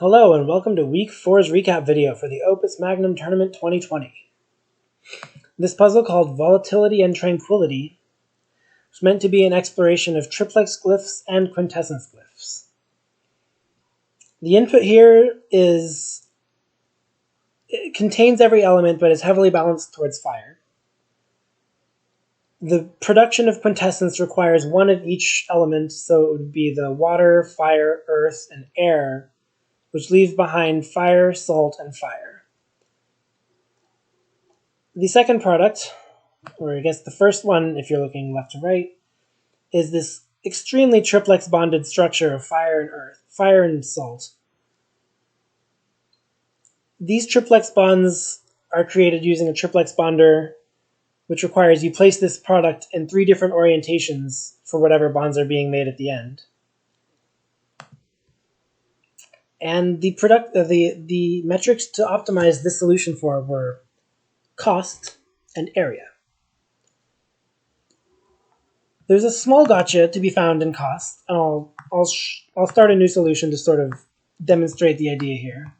Hello and welcome to Week 4's recap video for the Opus Magnum Tournament 2020. This puzzle, called Volatility and Tranquility, was meant to be an exploration of triplex glyphs and quintessence glyphs. The input here it contains every element but is heavily balanced towards fire. The production of quintessence requires one of each element, so it would be the water, fire, earth, and air, which leaves behind fire, salt, and fire. The second product, or I guess the first one if you're looking left to right, is this extremely triplex bonded structure of fire and earth, fire and salt. These triplex bonds are created using a triplex bonder, which requires you place this product in 3 different orientations for whatever bonds are being made at the end. And the metrics to optimize this solution for were cost and area. There's a small gotcha to be found in cost, and I'll start a new solution to sort of demonstrate the idea here.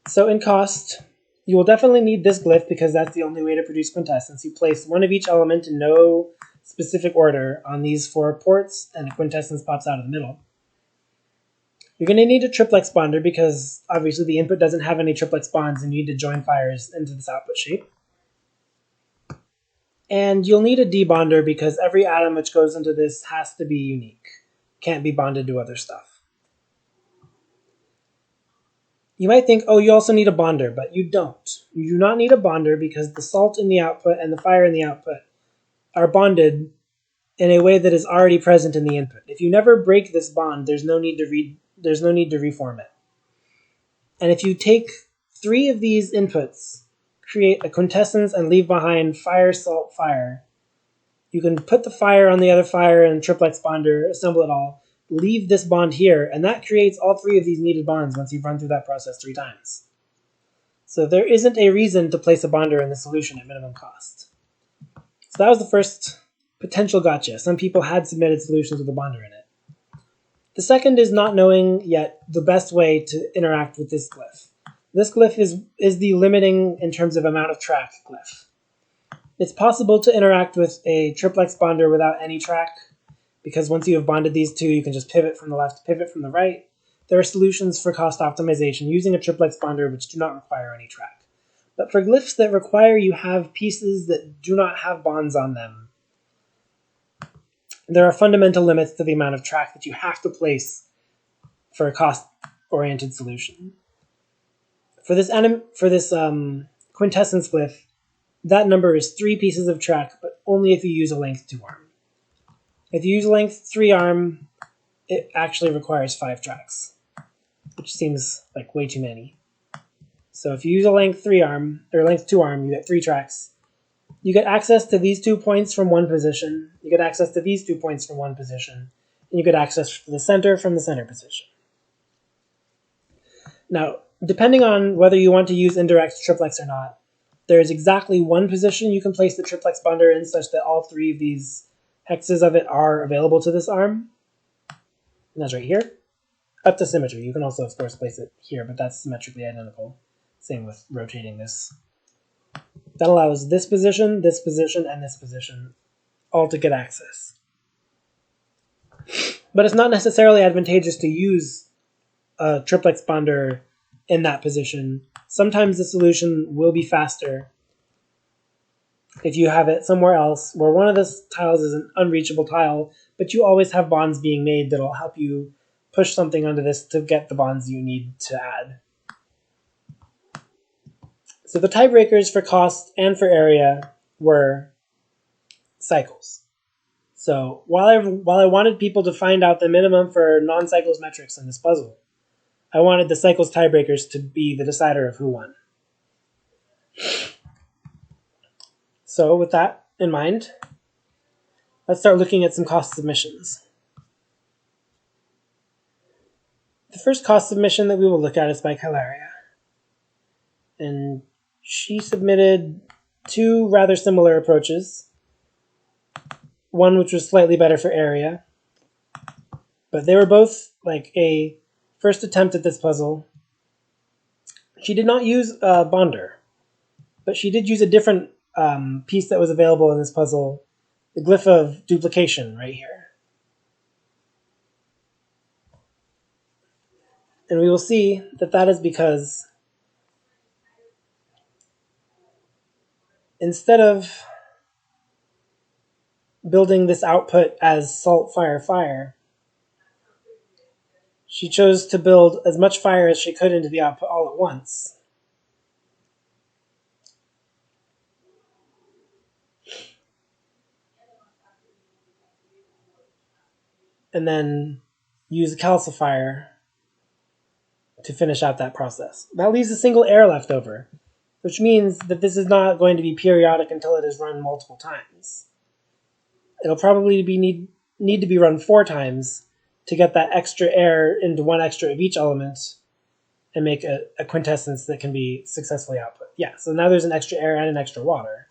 So in cost, you will definitely need this glyph because that's the only way to produce quintessence. You place one of each element in no specific order on these 4 ports, and a quintessence pops out of the middle. You're going to need a triplex bonder because obviously the input doesn't have any triplex bonds and you need to join fires into this output shape. And you'll need a debonder because every atom which goes into this has to be unique. Can't be bonded to other stuff. You might think, oh, you also need a bonder, but you don't. You do not need a bonder because the salt in the output and the fire in the output are bonded in a way that is already present in the input. If you never break this bond, there's no need to reform it. And if you take 3 of these inputs, create a quintessence, and leave behind fire, salt, fire, you can put the fire on the other fire and triplex bonder, assemble it all, leave this bond here, and that creates all 3 of these needed bonds once you've run through that process 3 times. So there isn't a reason to place a bonder in the solution at minimum cost. So that was the first potential gotcha. Some people had submitted solutions with a bonder in it. The second is not knowing yet the best way to interact with this glyph. This glyph is the limiting in terms of amount of track glyph. It's possible to interact with a triplex bonder without any track, because once you have bonded these 2, you can just pivot from the left, pivot from the right. There are solutions for cost optimization using a triplex bonder which do not require any track. But for glyphs that require you have pieces that do not have bonds on them, there are fundamental limits to the amount of track that you have to place for a cost-oriented solution. For this quintessence glyph, that number is 3 pieces of track, but only if you use a length 2 arm. If you use a length 3 arm, it actually requires 5 tracks, which seems like way too many. So if you use a length 3 arm, or length 2 arm, you get 3 tracks. You get access to these 2 points from one position, you get access to these 2 points from one position, and you get access to the center from the center position. Now, depending on whether you want to use indirect triplex or not, there is exactly 1 position you can place the triplex bonder in such that all 3 of these hexes of it are available to this arm. And that's right here. Up to symmetry. You can also, of course, place it here, but that's symmetrically identical. Same with rotating this. That allows this position, and this position all to get access. But it's not necessarily advantageous to use a triplex bonder in that position. Sometimes the solution will be faster if you have it somewhere else where one of the tiles is an unreachable tile, but you always have bonds being made that'll help you push something onto this to get the bonds you need to add. So the tiebreakers for cost and for area were cycles. So while I wanted people to find out the minimum for non-cycles metrics in this puzzle, I wanted the cycles tiebreakers to be the decider of who won. So with that in mind, let's start looking at some cost submissions. The first cost submission that we will look at is by Calaria. And she submitted 2 rather similar approaches. One which was slightly better for area. But they were both like first attempt at this puzzle, she did not use a bonder, but she did use a different piece that was available in this puzzle, the glyph of duplication right here. And we will see that that is because instead of building this output as salt, fire, fire, she chose to build as much fire as she could into the output all at once. And then use a calcifier to finish out that process. That leaves a single air left over, which means that this is not going to be periodic until it is run multiple times. It'll probably need to be run 4 times to get that extra air into 1 extra of each element and make a quintessence that can be successfully output. Yeah, so now there's an extra air and an extra water.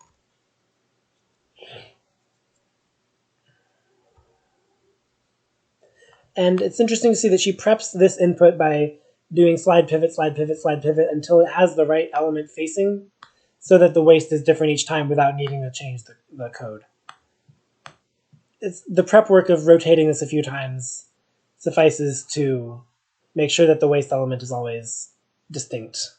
And it's interesting to see that she preps this input by doing slide pivot, slide pivot, slide pivot until it has the right element facing so that the waste is different each time without needing to change the code. It's the prep work of rotating this a few times suffices to make sure that the waste element is always distinct.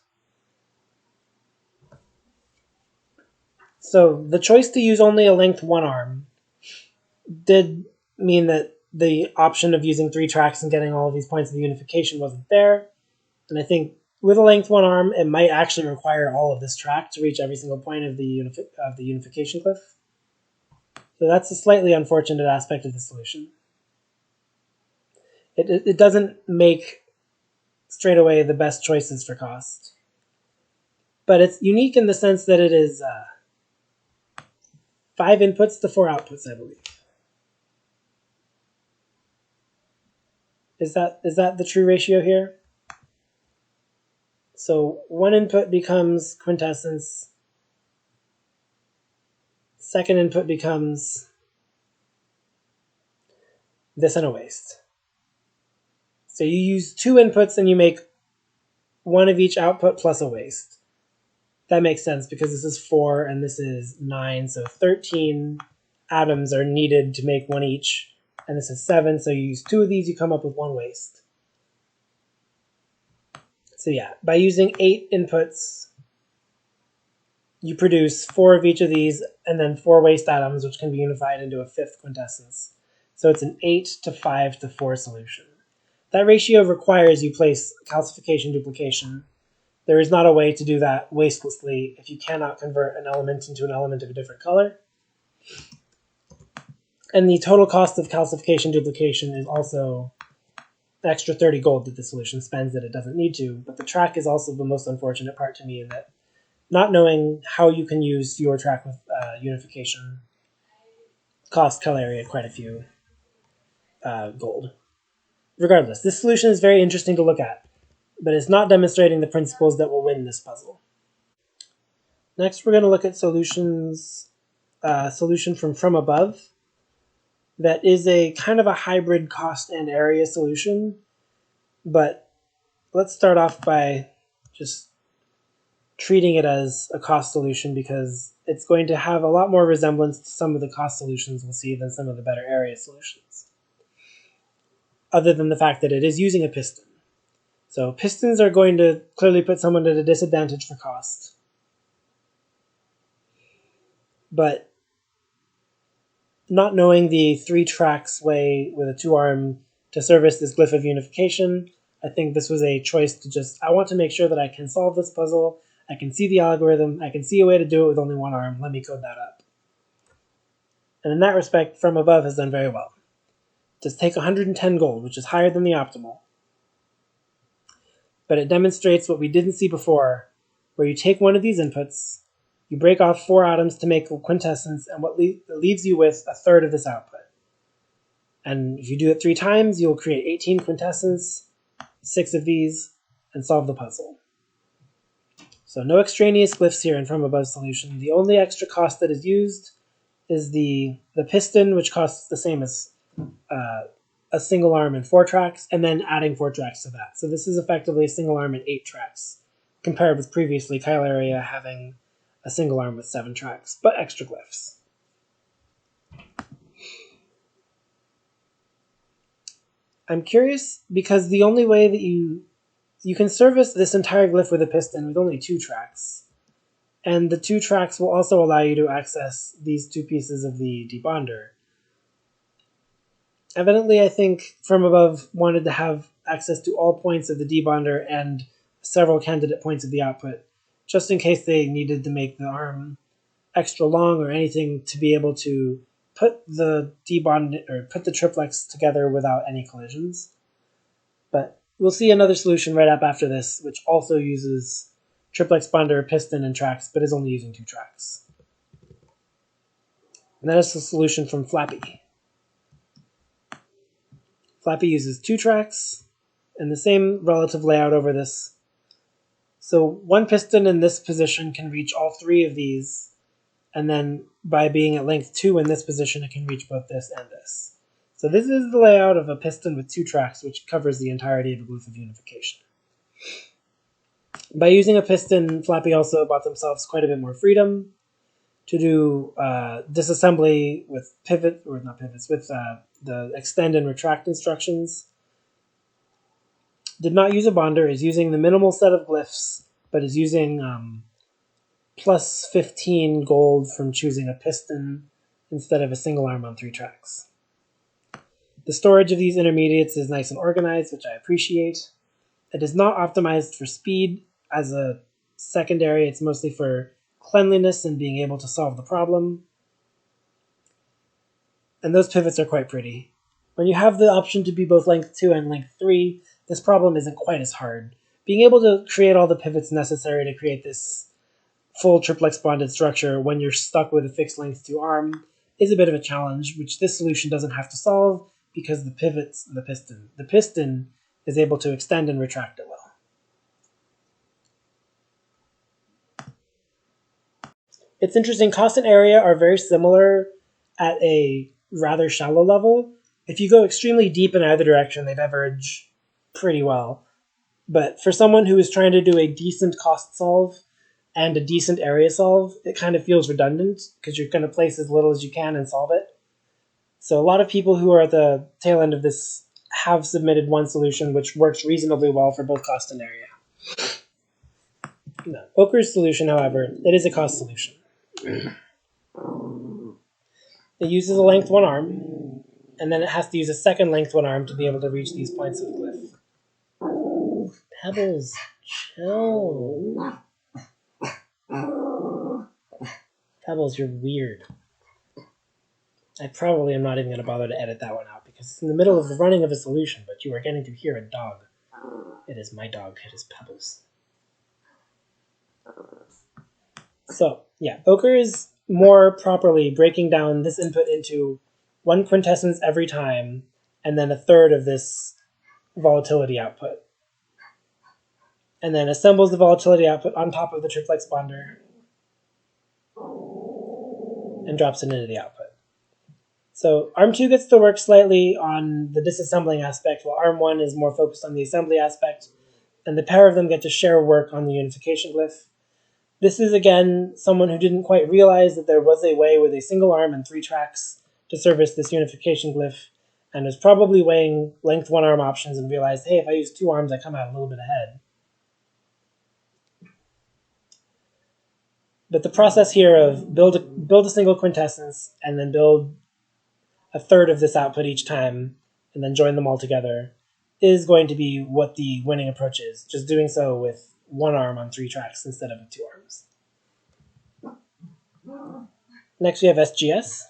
So the choice to use only a length 1 arm did mean that the option of using 3 tracks and getting all of these points of the unification wasn't there. And I think with a length 1 arm, it might actually require all of this track to reach every single point of the unification glyph. So that's a slightly unfortunate aspect of the solution. It doesn't make straight away the best choices for cost. But it's unique in the sense that it is 5 inputs to 4 outputs, I believe. Is that the true ratio here? So 1 input becomes quintessence. Second input becomes this and a waste. So you use 2 inputs and you make 1 of each output plus a waste. That makes sense because this is 4 and this is 9, so 13 atoms are needed to make 1 each. And this is 7, so you use 2 of these, you come up with 1 waste. So yeah, by using 8 inputs, you produce 4 of each of these, and then 4 waste atoms, which can be unified into a 5th quintessence. So it's an 8 to 5 to 4 solution. That ratio requires you place calcification duplication. There is not a way to do that wastelessly if you cannot convert an element into an element of a different color. And the total cost of calcification duplication is also an extra 30 gold that the solution spends that it doesn't need to. But the track is also the most unfortunate part to me in that not knowing how you can use your track with unification cost Calariat quite a few gold. Regardless, this solution is very interesting to look at, but it's not demonstrating the principles that will win this puzzle. Next, we're going to look at solution from above. That is a kind of a hybrid cost and area solution, but let's start off by just treating it as a cost solution because it's going to have a lot more resemblance to some of the cost solutions we'll see than some of the better area solutions. Other than the fact that it is using a piston. So pistons are going to clearly put someone at a disadvantage for cost. But not knowing the 3 tracks way with a 2-arm to service this glyph of unification, I think this was a choice to just, I want to make sure that I can solve this puzzle, I can see the algorithm, I can see a way to do it with only 1 arm, let me code that up. And in that respect, From Above has done very well. Just take 110 gold, which is higher than the optimal. But it demonstrates what we didn't see before, where you take one of these inputs, you break off 4 atoms to make a quintessence, and what leaves you with a third of this output. And if you do it 3 times, you'll create 18 quintessence, 6 of these, and solve the puzzle. So no extraneous glyphs here in From Above solution. The only extra cost that is used is the piston, which costs the same as a single arm and 4 tracks, and then adding 4 tracks to that. So this is effectively a single arm and 8 tracks, compared with previously Kyleria having a single arm with 7 tracks, but extra glyphs. I'm curious because the only way that you can service this entire glyph with a piston with only 2 tracks, and the 2 tracks will also allow you to access these 2 pieces of the debonder. Evidently, I think From Above wanted to have access to all points of the debonder and several candidate points of the output, just in case they needed to make the arm extra long or anything to be able to put the debond or put the triplex together without any collisions. But we'll see another solution right up after this, which also uses triplex bonder, piston, and tracks, but is only using 2 tracks. And that is the solution from Flappy. Flappy uses 2 tracks and the same relative layout over this. So 1 piston in this position can reach all 3 of these, and then by being at length 2 in this position, it can reach both this and this. So this is the layout of a piston with 2 tracks, which covers the entirety of a glyph of unification. By using a piston, Flappy also bought themselves quite a bit more freedom to do disassembly with the extend and retract instructions. Did not use a bonder, is using the minimal set of glyphs, but is using plus 15 gold from choosing a piston instead of a single arm on 3 tracks. The storage of these intermediates is nice and organized, which I appreciate. It is not optimized for speed as a secondary. It's mostly for cleanliness and being able to solve the problem. And those pivots are quite pretty. When you have the option to be both length 2 and length 3, this problem isn't quite as hard. Being able to create all the pivots necessary to create this full triplex bonded structure when you're stuck with a fixed length 2 arm is a bit of a challenge, which this solution doesn't have to solve because the pivots, the piston is able to extend and retract it well. It's interesting, cost and area are very similar at a rather shallow level. If you go extremely deep in either direction, they diverge pretty well. But for someone who is trying to do a decent cost solve and a decent area solve, it kind of feels redundant because you're going to place as little as you can and solve it. So a lot of people who are at the tail end of this have submitted one solution which works reasonably well for both cost and area. No. Ochre's solution, however, it is a cost solution. It uses a length 1 arm, and then it has to use a second length 1 arm to be able to reach these points of the glyph. Pebbles, chill. Pebbles, you're weird. I probably am not even going to bother to edit that one out because it's in the middle of the running of a solution, but you are getting to hear a dog. It is my dog. It is Pebbles. So, yeah, Ochre is more properly breaking down this input into 1 quintessence every time, and then a third of this volatility output. And then assembles the volatility output on top of the triplex bonder and drops it into the output. So Arm 2 gets to work slightly on the disassembling aspect, while Arm 1 is more focused on the assembly aspect, and the pair of them get to share work on the unification glyph. This is, again, someone who didn't quite realize that there was a way with a single arm and 3 tracks to service this unification glyph, and was probably weighing length 1 arm options and realized, hey, if I use 2 arms, I come out a little bit ahead. But the process here of build a single quintessence and then build a third of this output each time and then join them all together is going to be what the winning approach is, just doing so with 1 arm on 3 tracks instead of 2 arms. Next we have SGS.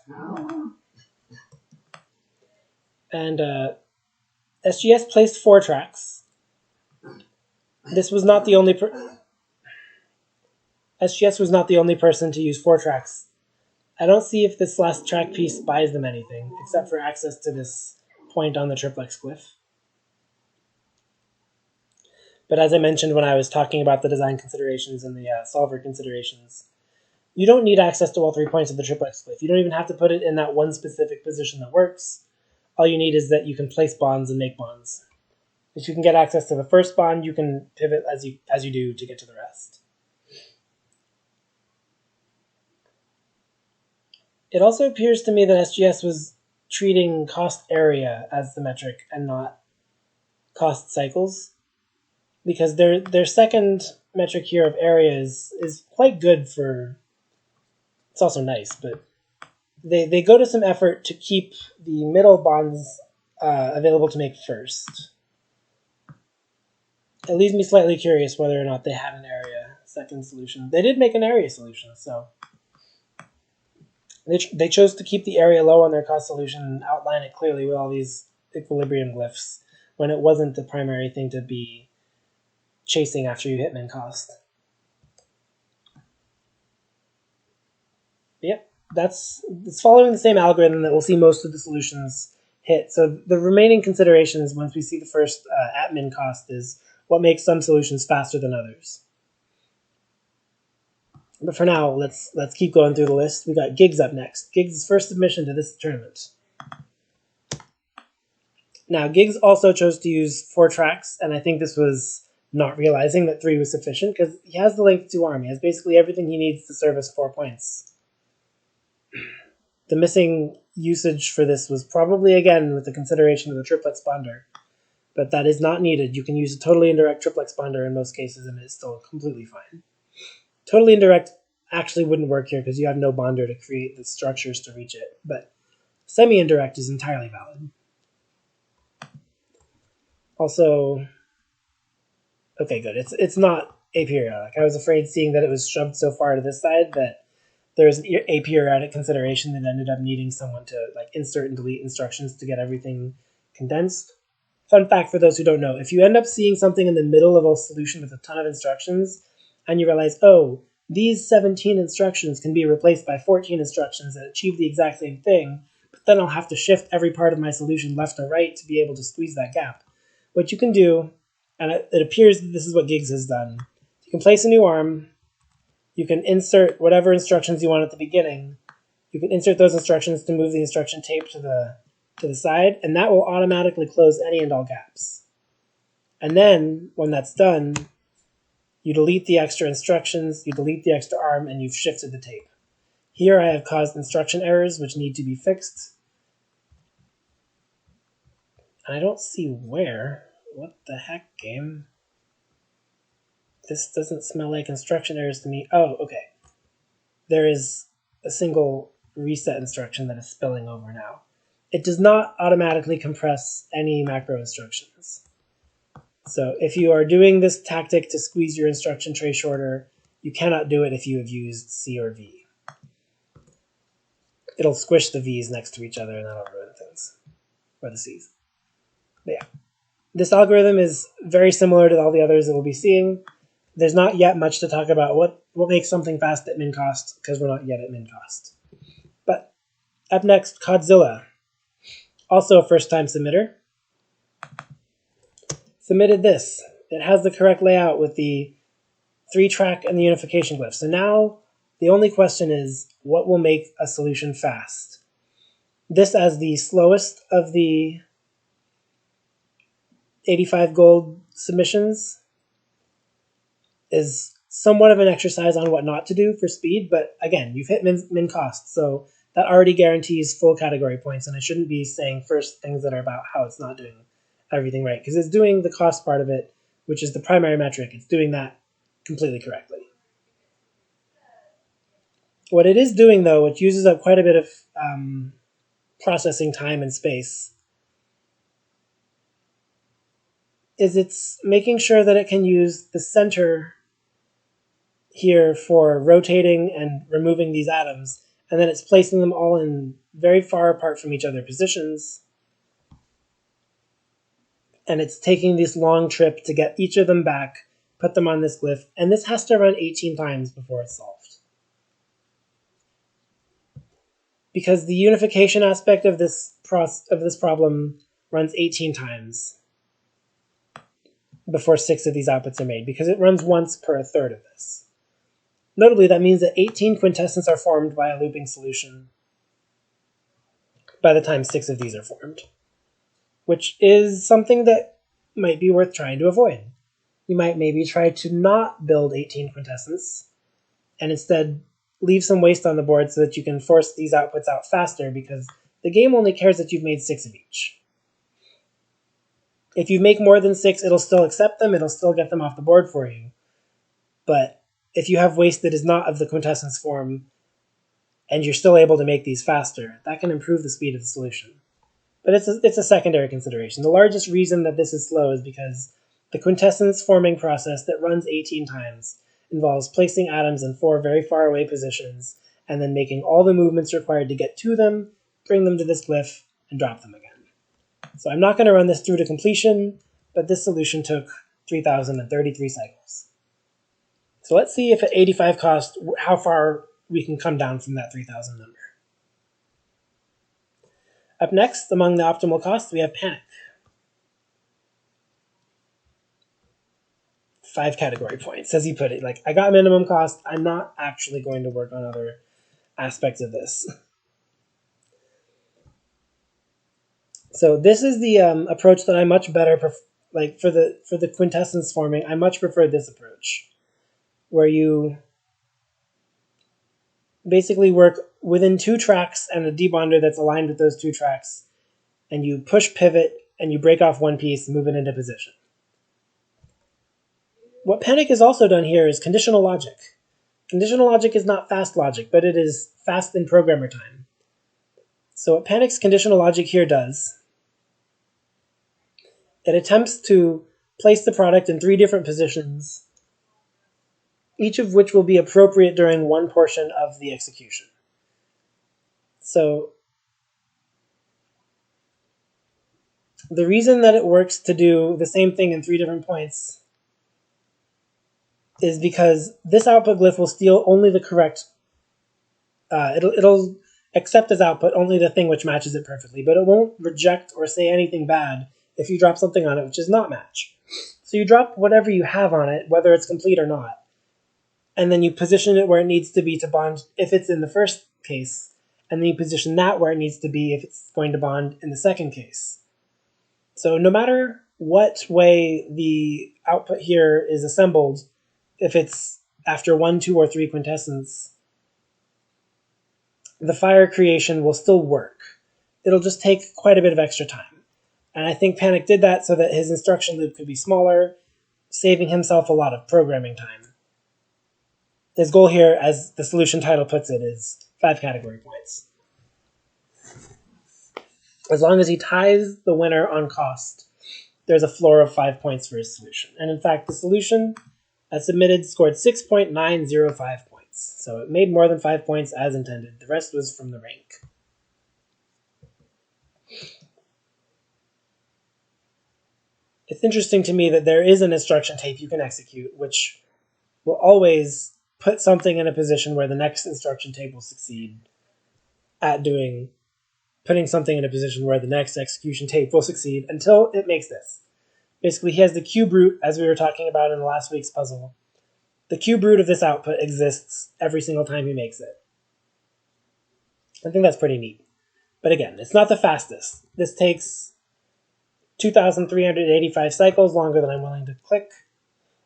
And SGS placed 4 tracks. This was not the only SGS was not the only person to use 4 tracks. I don't see if this last track piece buys them anything, except for access to this point on the triplex glyph. But as I mentioned when I was talking about the design considerations and the solver considerations, you don't need access to all 3 points of the triplex glyph. You don't even have to put it in that one specific position that works. all you need is that you can place bonds and make bonds. If you can get access to the first bond, you can pivot as you do to get to the rest. It also appears to me that SGS was treating cost area as the metric and not cost cycles, because their second metric here of area is quite good for. It's also nice, but they go to some effort to keep the middle bonds available to make first. It leaves me slightly curious whether or not they had an area second solution. They did make an area solution, so they chose to keep the area low on their cost solution and outline it clearly with all these equilibrium glyphs when it wasn't the primary thing to be chasing after you hit min cost. Yep, it's following the same algorithm that we'll see most of the solutions hit. So the remaining considerations once we see the first at min cost is what makes some solutions faster than others. But for now, let's keep going through the list. We got Gigs up next. Gigs' first submission to this tournament. Now, Giggs also chose to use 4 tracks, and I think this was not realizing that 3 was sufficient, because he has the length 2 arm. He has basically everything he needs to service 4 points. The missing usage for this was probably, again, with the consideration of the triplex bonder. But that is not needed. You can use a totally indirect triplex bonder in most cases, and it's still completely fine. Totally indirect actually wouldn't work here because you have no bonder to create the structures to reach it, but semi-indirect is entirely valid. Also, okay, good. It's not aperiodic. I was afraid, seeing that it was shoved so far to this side, that there's an aperiodic consideration that ended up needing someone to like insert and delete instructions to get everything condensed. Fun fact for those who don't know, if you end up seeing something in the middle of a solution with a ton of instructions, and you realize, oh, these 17 instructions can be replaced by 14 instructions that achieve the exact same thing, but then I'll have to shift every part of my solution left or right to be able to squeeze that gap. What you can do, and it appears that this is what Giggs has done, you can place a new arm, you can insert whatever instructions you want at the beginning, you can insert those instructions to move the instruction tape to the side, and that will automatically close any and all gaps. And then, when that's done, you delete the extra instructions, you delete the extra arm, and you've shifted the tape. Here I have caused instruction errors which need to be fixed. And I don't see where. What the heck, game? This doesn't smell like instruction errors to me. Oh, okay. There is a single reset instruction that is spilling over now. It does not automatically compress any macro instructions. So if you are doing this tactic to squeeze your instruction tray shorter, you cannot do it if you have used C or V. It'll squish the V's next to each other and that'll ruin things. Or the C's. But yeah. This algorithm is very similar to all the others that we'll be seeing. There's not yet much to talk about what makes something fast at min cost, because we're not yet at min cost. But up next, Codzilla. Also a first-time submitter. Submitted this. It has the correct layout with the 3-track and the unification glyph. So now the only question is, what will make a solution fast? This, as the slowest of the 85 gold submissions, is somewhat of an exercise on what not to do for speed, but again, you've hit min cost, so that already guarantees full category points, and I shouldn't be saying first things that are about how it's not doing everything right, because it's doing the cost part of it, which is the primary metric. It's doing that completely correctly. What it is doing, though, which uses up quite a bit of processing time and space, is it's making sure that it can use the center here for rotating and removing these atoms, and then it's placing them all in very far apart from each other positions, and it's taking this long trip to get each of them back, put them on this glyph, and this has to run 18 times before it's solved. Because the unification aspect of this problem runs 18 times before 6 of these outputs are made, because it runs once per a third of this. Notably, that means that 18 quintessence are formed by a looping solution by the time 6 of these are formed. which is something that might be worth trying to avoid. You might maybe try to not build 18 quintessence and instead leave some waste on the board so that you can force these outputs out faster, because the game only cares that you've made 6 of each. If you make more than 6, it'll still accept them, it'll still get them off the board for you. But if you have waste that is not of the quintessence form, and you're still able to make these faster, that can improve the speed of the solution. But it's a secondary consideration. The largest reason that this is slow is because the quintessence forming process that runs 18 times involves placing atoms in 4 very far away positions, and then making all the movements required to get to them, bring them to this glyph, and drop them again. So I'm not going to run this through to completion, but this solution took 3,033 cycles. So let's see if at 85 cost, how far we can come down from that 3,000 number. Up next, among the optimal costs, we have Panic. 5 category points, as he put it. Like, I got minimum cost, I'm not actually going to work on other aspects of this. So this is the approach that I much better like for the quintessence forming. I much prefer this approach, where you basically work within 2 tracks and a debonder that's aligned with those 2 tracks, and you push pivot and you break off one piece and move it into position. What Panic has also done here is conditional logic. Conditional logic is not fast logic, but it is fast in programmer time. So what Panic's conditional logic here does, it attempts to place the product in 3 different positions, each of which will be appropriate during one portion of the execution. So the reason that it works to do the same thing in 3 different points is because this output glyph will steal only the correct, it'll accept as output only the thing which matches it perfectly, but it won't reject or say anything bad if you drop something on it which does not match. So you drop whatever you have on it, whether it's complete or not, and then you position it where it needs to be to bond if it's in the first case, and then you position that where it needs to be if it's going to bond in the second case. So no matter what way the output here is assembled, if it's after 1, 2, or 3 quintessence, the fire creation will still work. It'll just take quite a bit of extra time. And I think Panic did that so that his instruction loop could be smaller, saving himself a lot of programming time. His goal here, as the solution title puts it, is 5 category points. As long as he ties the winner on cost, there's a floor of 5 points for his solution. And in fact, the solution, as submitted, scored 6.905 points. So it made more than 5 points as intended. The rest was from the rank. It's interesting to me that there is an instruction tape you can execute, which will always put something in a position where the next instruction tape will succeed at putting something in a position where the next execution tape will succeed until it makes this. Basically, he has the cube root, as we were talking about in last week's puzzle. The cube root of this output exists every single time he makes it. I think that's pretty neat. But again, it's not the fastest. This takes 2,385 cycles, longer than I'm willing to click,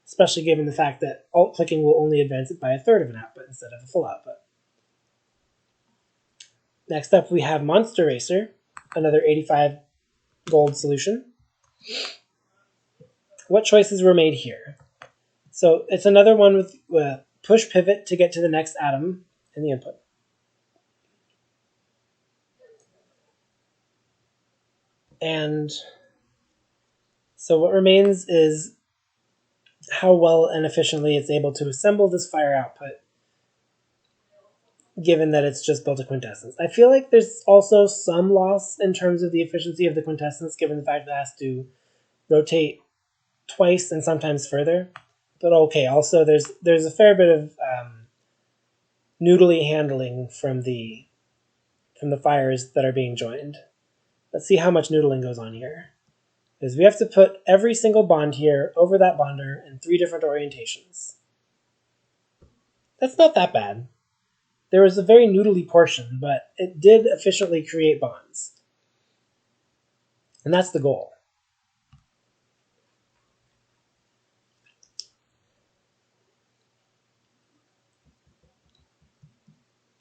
especially given the fact that alt-clicking will only advance it by 1/3 of an output instead of a full output. Next up, we have Monster Racer, another 85 gold solution. What choices were made here? So it's another one with push pivot to get to the next atom in the input. And so what remains is how well and efficiently it's able to assemble this fire output, given that it's just built a quintessence. I feel like there's also some loss in terms of the efficiency of the quintessence, given the fact that it has to rotate twice and sometimes further. But okay, also there's a fair bit of noodly handling from the fires that are being joined. Let's see how much noodling goes on here. Because we have to put every single bond here over that bonder in 3 different orientations. That's not that bad. There was a very noodly portion, but it did efficiently create bonds. And that's the goal.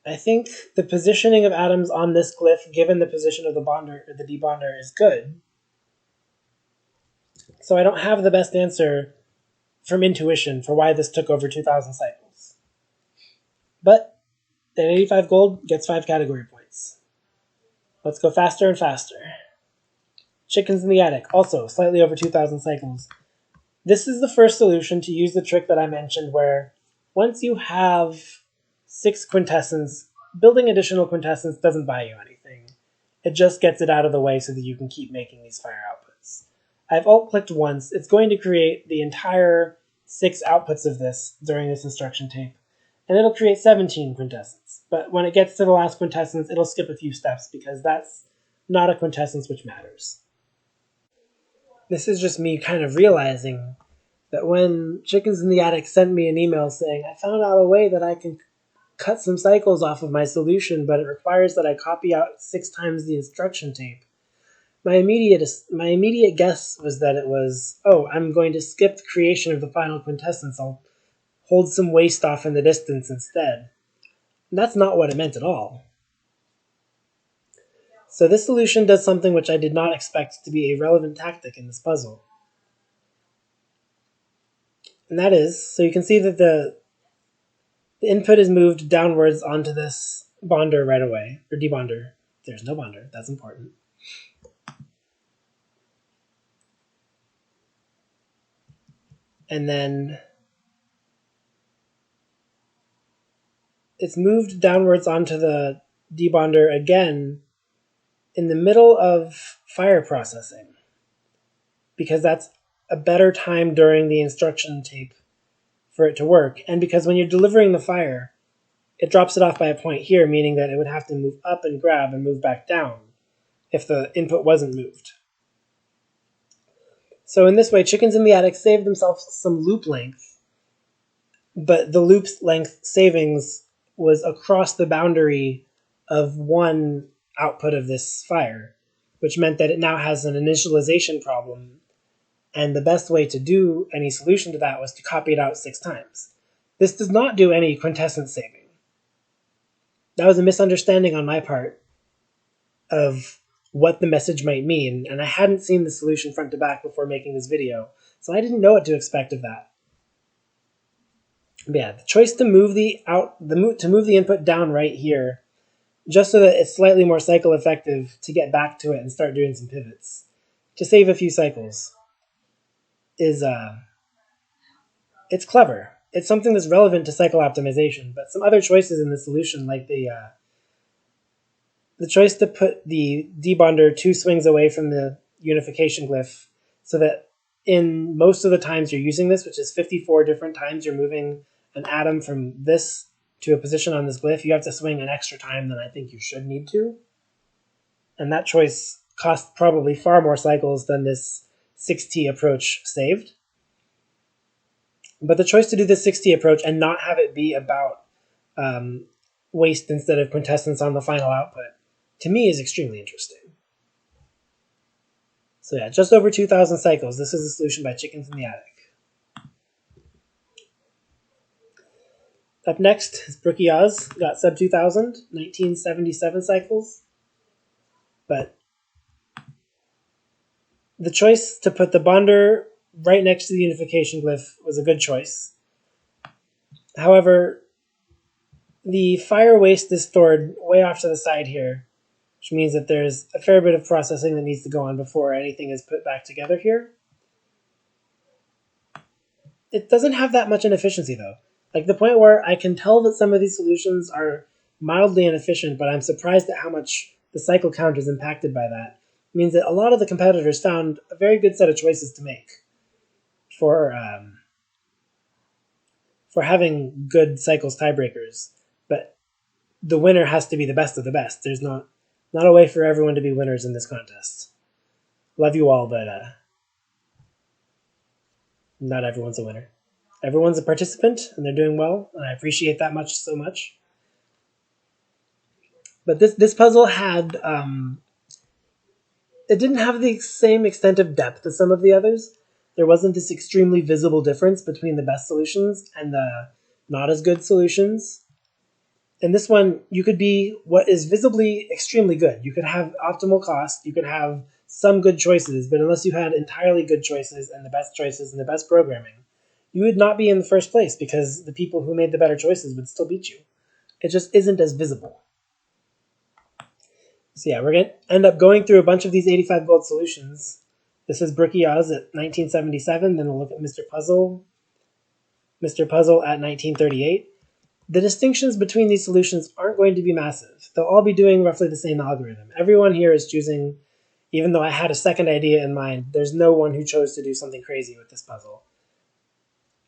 I think the positioning of atoms on this glyph, given the position of the bonder or the debonder, is good. So I don't have the best answer from intuition for why this took over 2,000 cycles. But at 85 gold gets 5 category points. Let's go faster and faster. Chickens in the Attic, also slightly over 2,000 cycles. This is the first solution to use the trick that I mentioned where once you have 6 quintessence, building additional quintessence doesn't buy you anything. It just gets it out of the way so that you can keep making these fire outputs. I've alt-clicked once. It's going to create the entire 6 outputs of this during this instruction tape. And it'll create 17 quintessence. But when it gets to the last quintessence, it'll skip a few steps because that's not a quintessence which matters. This is just me kind of realizing that when Chickens in the Attic sent me an email saying, I found out a way that I can cut some cycles off of my solution, but it requires that I copy out 6 times the instruction tape. My immediate guess was that it was, oh, I'm going to skip the creation of the final quintessence. I'll hold some waste off in the distance instead. And that's not what it meant at all. So this solution does something which I did not expect to be a relevant tactic in this puzzle. And that is, so you can see that the input is moved downwards onto this bonder right away, or debonder. There's no bonder, that's important. And then it's moved downwards onto the debonder again in the middle of fire processing, because that's a better time during the instruction tape for it to work, and because when you're delivering the fire, it drops it off by a point here, meaning that it would have to move up and grab and move back down if the input wasn't moved. So in this way, Chickens in the Attic saved themselves some loop length, but the loop length savings was across the boundary of one output of this fire, which meant that it now has an initialization problem, and the best way to do any solution to that was to copy it out 6 times. This does not do any quintessence saving. That was a misunderstanding on my part of what the message might mean, and I hadn't seen the solution front to back before making this video, so I didn't know what to expect of that. But yeah, the choice to move the input down right here, just so that it's slightly more cycle effective to get back to it and start doing some pivots, to save a few cycles, is it's clever. It's something that's relevant to cycle optimization, but some other choices in the solution, like the choice to put the debonder 2 swings away from the unification glyph, so that in most of the times you're using this, which is 54 different times you're moving an atom from this to a position on this glyph, you have to swing an extra time than I think you should need to. And that choice costs probably far more cycles than this 6T approach saved. But the choice to do this 6T approach and not have it be about waste instead of quintessence on the final output, to me, is extremely interesting. So yeah, just over 2,000 cycles. This is a solution by Chickens in the Attic. Up next is Brookie Oz. Got sub 2,000, 1977 cycles. But the choice to put the bonder right next to the unification glyph was a good choice. However, the fire waste is stored way off to the side here, which means that there's a fair bit of processing that needs to go on before anything is put back together here. It doesn't have that much inefficiency, though. Like, the point where I can tell that some of these solutions are mildly inefficient, but I'm surprised at how much the cycle count is impacted by that. It means that a lot of the competitors found a very good set of choices to make for having good cycles tiebreakers, but the winner has to be the best of the best. There's not a way for everyone to be winners in this contest. Love you all, but not everyone's a winner. Everyone's a participant, and they're doing well, and I appreciate that so much. But this puzzle had it didn't have the same extent of depth as some of the others. There wasn't this extremely visible difference between the best solutions and the not as good solutions. In this one, you could be what is visibly extremely good. You could have optimal cost, you could have some good choices, but unless you had entirely good choices and the best programming, you would not be in the first place because the people who made the better choices would still beat you. It just isn't as visible. So yeah, we're going to end up going through a bunch of these 85 gold solutions. This is Bricky Oz at 1977, then we'll look at Mr. Puzzle at 1938. The distinctions between these solutions aren't going to be massive. They'll all be doing roughly the same algorithm. Everyone here is choosing, even though I had a second idea in mind, there's no one who chose to do something crazy with this puzzle.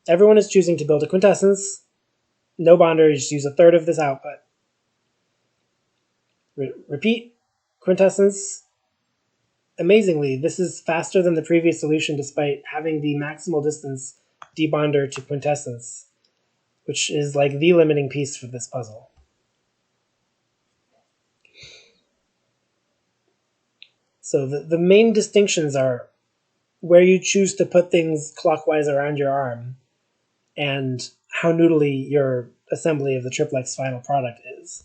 Everyone is choosing to build a quintessence. No bonder, just use a third of this output. Repeat, quintessence. Amazingly, this is faster than the previous solution despite having the maximal distance debonder to quintessence, which is like the limiting piece for this puzzle. So the main distinctions are where you choose to put things clockwise around your arm and how noodly your assembly of the triplex final product is.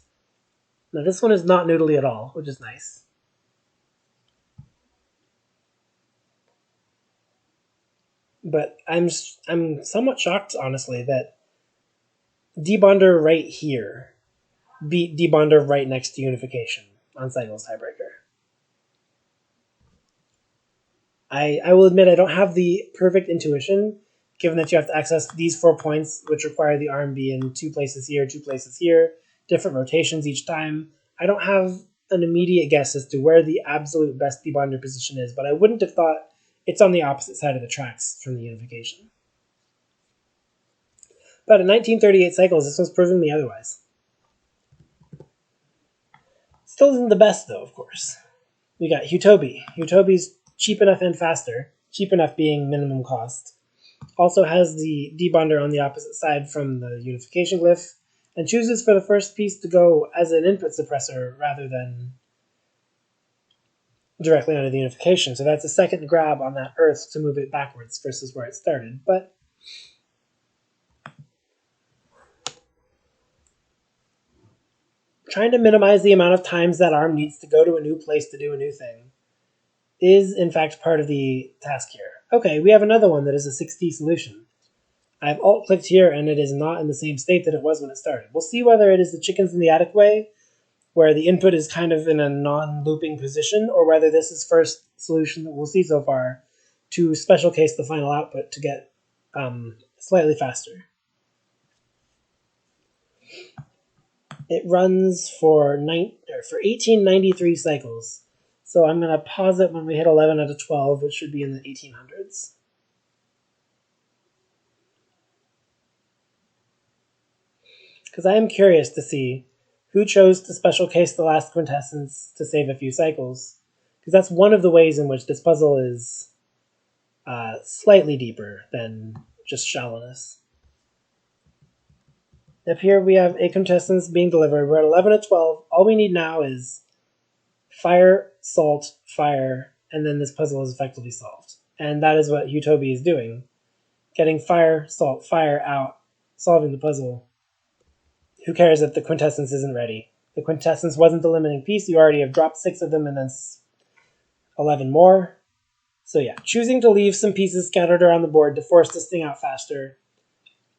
Now this one is not noodly at all, which is nice. But I'm somewhat shocked, honestly, that debonder right here beat debonder right next to unification on Cycle's tiebreaker. I will admit I don't have the perfect intuition, given that you have to access these 4 points, which require the arm be in 2 places here, different rotations each time. I don't have an immediate guess as to where the absolute best debonder position is, but I wouldn't have thought it's on the opposite side of the tracks from the unification. But in 1938 cycles, this one's proving me otherwise. Still isn't the best, though, of course. We got Hutobi. Hutobi's cheap enough and faster, cheap enough being minimum cost. Also has the debonder on the opposite side from the unification glyph, and chooses for the first piece to go as an input suppressor rather than directly under the unification. So that's a second grab on that earth to move it backwards versus where it started. But trying to minimize the amount of times that arm needs to go to a new place to do a new thing is in fact part of the task here. Okay, we have another one that is a 6T solution. I've alt-clicked here and it is not in the same state that it was when it started. We'll see whether it is the chickens in the attic way, where the input is kind of in a non-looping position, or whether this is first solution that we'll see so far to special case the final output to get slightly faster. It runs for 1893 cycles. So I'm going to pause it when we hit 11 out of 12, which should be in the 1800s. Because I am curious to see who chose to special case the last quintessence to save a few cycles. Because that's one of the ways in which this puzzle is slightly deeper than just shallowness. Up here we have a quintessence being delivered. We're at 11 of 12. All we need now is fire, salt, fire, and then this puzzle is effectively solved. And that is what Hutobi is doing. Getting fire, salt, fire out, solving the puzzle. Who cares if the quintessence isn't ready? The quintessence wasn't the limiting piece. You already have dropped 6 of them and then 11 more. So yeah, choosing to leave some pieces scattered around the board to force this thing out faster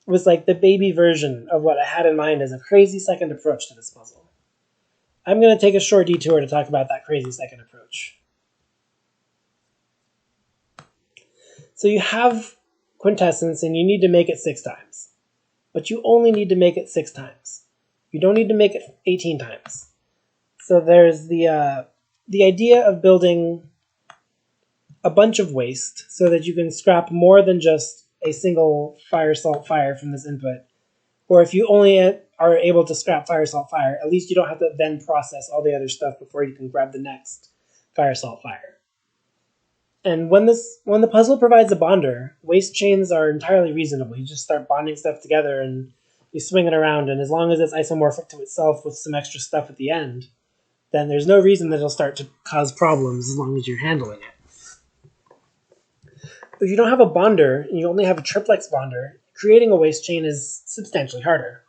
was like the baby version of what I had in mind as a crazy second approach to this puzzle. I'm going to take a short detour to talk about that crazy second approach. So you have quintessence and you need to make it 6 times. But you only need to make it 6 times. You don't need to make it 18 times. So there's the idea of building a bunch of waste so that you can scrap more than just a single fire, salt, fire from this input. Or if you only are able to scrap fire, salt, fire, at least you don't have to then process all the other stuff before you can grab the next fire, salt, fire. And when the puzzle provides a bonder, waste chains are entirely reasonable. You just start bonding stuff together and you swing it around, and as long as it's isomorphic to itself with some extra stuff at the end, then there's no reason that it'll start to cause problems as long as you're handling it. If you don't have a bonder, and you only have a triplex bonder, creating a waste chain is substantially harder.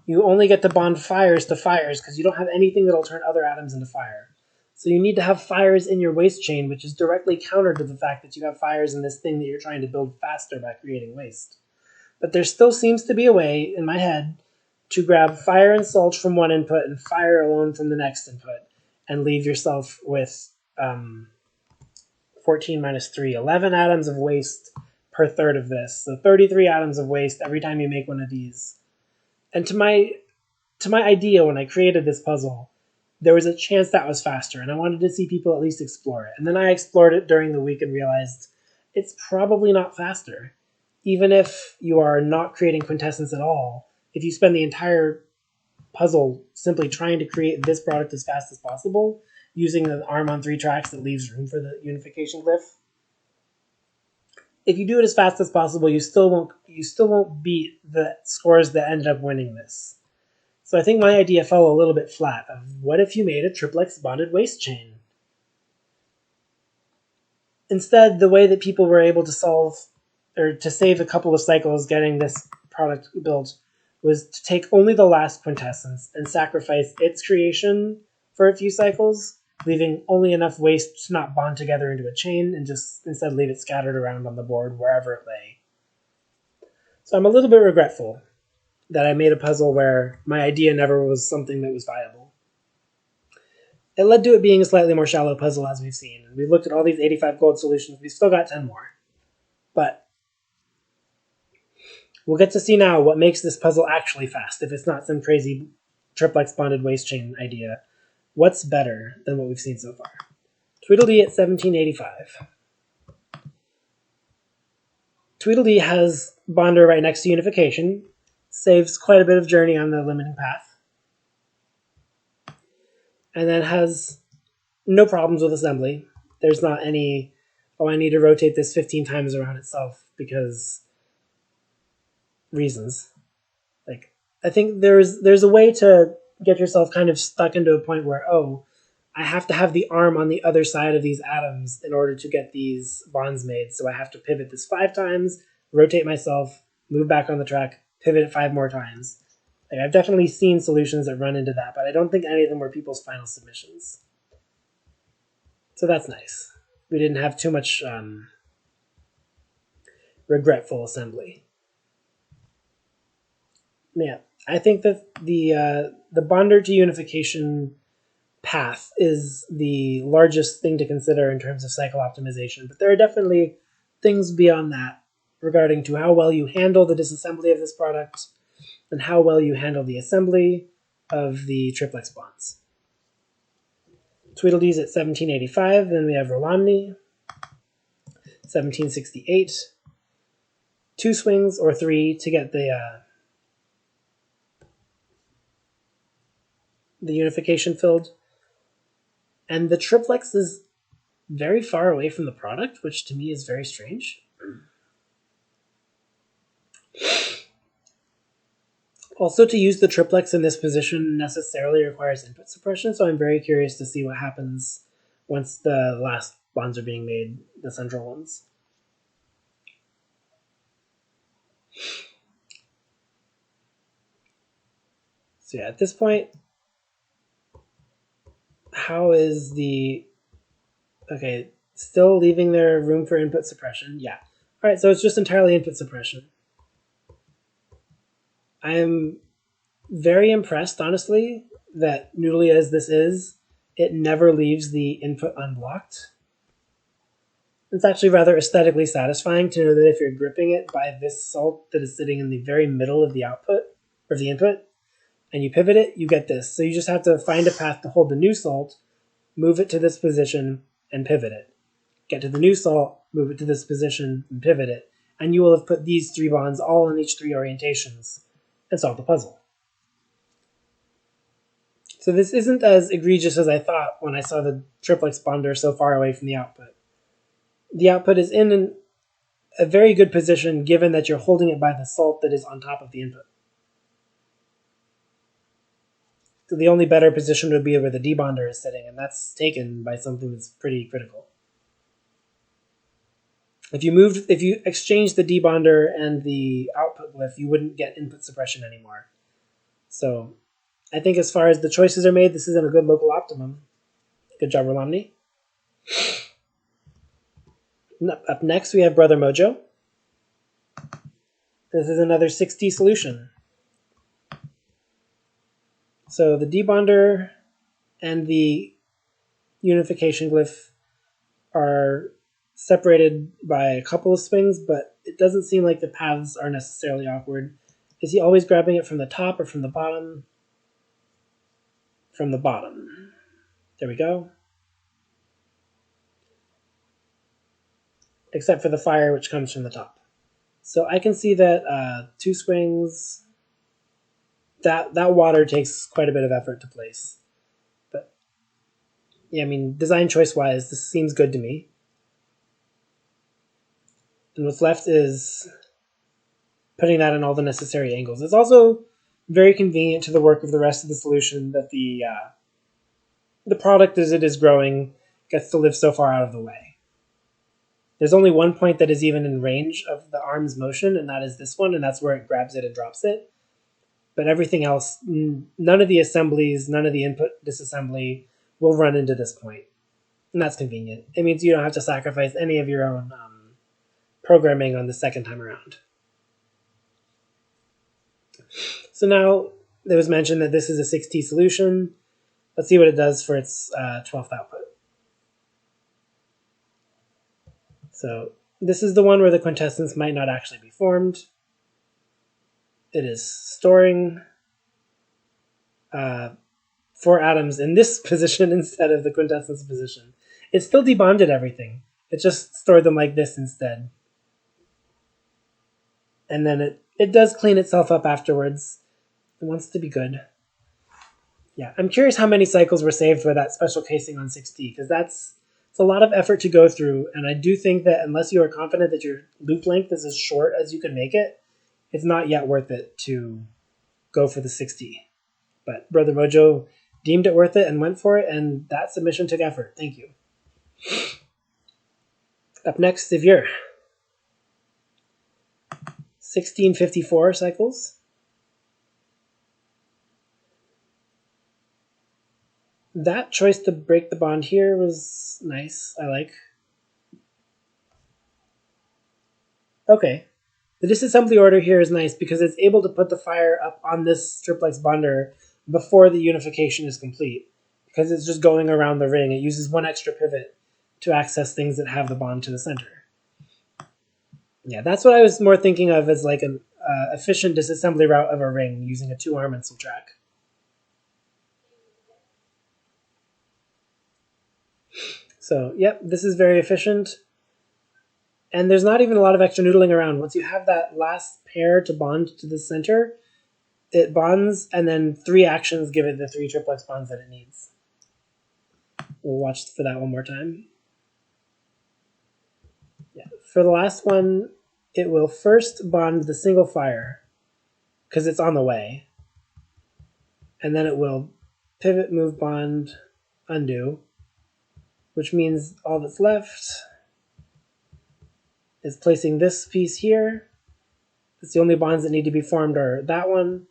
You only get to bond fires to fires because you don't have anything that'll turn other atoms into fire. So you need to have fires in your waste chain, which is directly counter to the fact that you have fires in this thing that you're trying to build faster by creating waste. But there still seems to be a way, in my head, to grab fire and salt from one input and fire alone from the next input, and leave yourself with 14 minus 3, 11 atoms of waste per third of this. So 33 atoms of waste every time you make one of these. And to my idea when I created this puzzle, there was a chance that was faster, and I wanted to see people at least explore it. And then I explored it during the week and realized it's probably not faster. Even if you are not creating quintessence at all, if you spend the entire puzzle simply trying to create this product as fast as possible, using the arm on 3 tracks that leaves room for the unification glyph, if you do it as fast as possible, you still won't beat the scores that ended up winning this. So I think my idea fell a little bit flat of what if you made a triplex bonded waste chain? Instead, the way that people were able to solve or to save a couple of cycles getting this product built was to take only the last quintessence and sacrifice its creation for a few cycles, leaving only enough waste to not bond together into a chain and just instead leave it scattered around on the board wherever it lay. So I'm a little bit regretful that I made a puzzle where my idea never was something that was viable. It led to it being a slightly more shallow puzzle, as we've seen. And we've looked at all these 85 gold solutions. We've still got 10 more. But we'll get to see now what makes this puzzle actually fast, if it's not some crazy triplex bonded waste chain idea. What's better than what we've seen so far? Tweedledee at 1785. Tweedledee has Bonder right next to Unification, saves quite a bit of journey on the limiting path, and then has no problems with assembly. There's not any, I need to rotate this 15 times around itself because reasons. Like, I think there's a way to get yourself kind of stuck into a point where, I have to have the arm on the other side of these atoms in order to get these bonds made. So I have to pivot this 5 times, rotate myself, move back on the track, pivot it 5 more times. Like, I've definitely seen solutions that run into that, but I don't think any of them were people's final submissions. So that's nice. We didn't have too much regretful assembly. Yeah, I think that the bonder to unification path is the largest thing to consider in terms of cycle optimization, but there are definitely things beyond that regarding to how well you handle the disassembly of this product and how well you handle the assembly of the triplex bonds. Tweedledee's at 1785, then we have Rolamni, 1768. 2 swings or 3 to get the unification filled. And the triplex is very far away from the product, which to me is very strange. Also, to use the triplex in this position necessarily requires input suppression, so I'm very curious to see what happens once the last bonds are being made, the central ones. So yeah, at this point, how is the... Okay, still leaving there room for input suppression? Yeah. All right, so it's just entirely input suppression. I'm very impressed, honestly, that noodly as this is, it never leaves the input unblocked. It's actually rather aesthetically satisfying to know that if you're gripping it by this salt that is sitting in the very middle of the output, or the input, and you pivot it, you get this. So you just have to find a path to hold the new salt, move it to this position, and pivot it. Get to the new salt, move it to this position, and pivot it. And you will have put these 3 bonds all in each 3 orientations and solved the puzzle. So this isn't as egregious as I thought when I saw the triplex bonder so far away from the output. The output is in a very good position given that you're holding it by the salt that is on top of the input. the only better position would be where the debonder is sitting, and that's taken by something that's pretty critical. If you exchange the debonder and the output glyph, you wouldn't get input suppression anymore. So I think as far as the choices are made, this isn't a good local optimum. Good job, Rolomni. Up next, we have Brother Mojo. This is another 6T solution. So the debonder and the unification glyph are separated by a couple of swings, but it doesn't seem like the paths are necessarily awkward. Is he always grabbing it from the top or from the bottom? From the bottom. There we go. Except for the fire, which comes from the top. So I can see that 2 swings, that water takes quite a bit of effort to place. But yeah, I mean, design choice wise, this seems good to me. And what's left is putting that in all the necessary angles. It's also very convenient to the work of the rest of the solution that the product as it is growing gets to live so far out of the way. There's only one point that is even in range of the arm's motion, and that is this one, and that's where it grabs it and drops it. But everything else, none of the assemblies, none of the input disassembly will run into this point. And that's convenient. It means you don't have to sacrifice any of your own programming on the second time around. So now it was mentioned that this is a 6T solution. Let's see what it does for its 12th output. So this is the one where the quintessence might not actually be formed. It is storing 4 atoms in this position instead of the quintessence position. It still debonded everything. It just stored them like this instead. And then it does clean itself up afterwards. It wants to be good. Yeah, I'm curious how many cycles were saved by that special casing on 6T, because it's a lot of effort to go through, and I do think that unless you are confident that your loop length is as short as you can make it, it's not yet worth it to go for the 6T. But Brother Mojo deemed it worth it and went for it, and that submission took effort. Thank you. Up next, Sevier. 1654 cycles. That choice to break the bond here was nice. I like. Okay. The disassembly order here is nice because it's able to put the fire up on this triplex bonder before the unification is complete. Because it's just going around the ring. It uses one extra pivot to access things that have the bond to the center. Yeah, that's what I was more thinking of as like an efficient disassembly route of a ring using a 2-arm and some track. So, yep, this is very efficient. And there's not even a lot of extra noodling around. Once you have that last pair to bond to the center, it bonds, and then 3 actions give it the 3 triplex bonds that it needs. We'll watch for that one more time. Yeah, for the last one, it will first bond the single fire, because it's on the way. And then it will pivot, move, bond, undo, which means all that's left is placing this piece here. It's the only bonds that need to be formed are that one,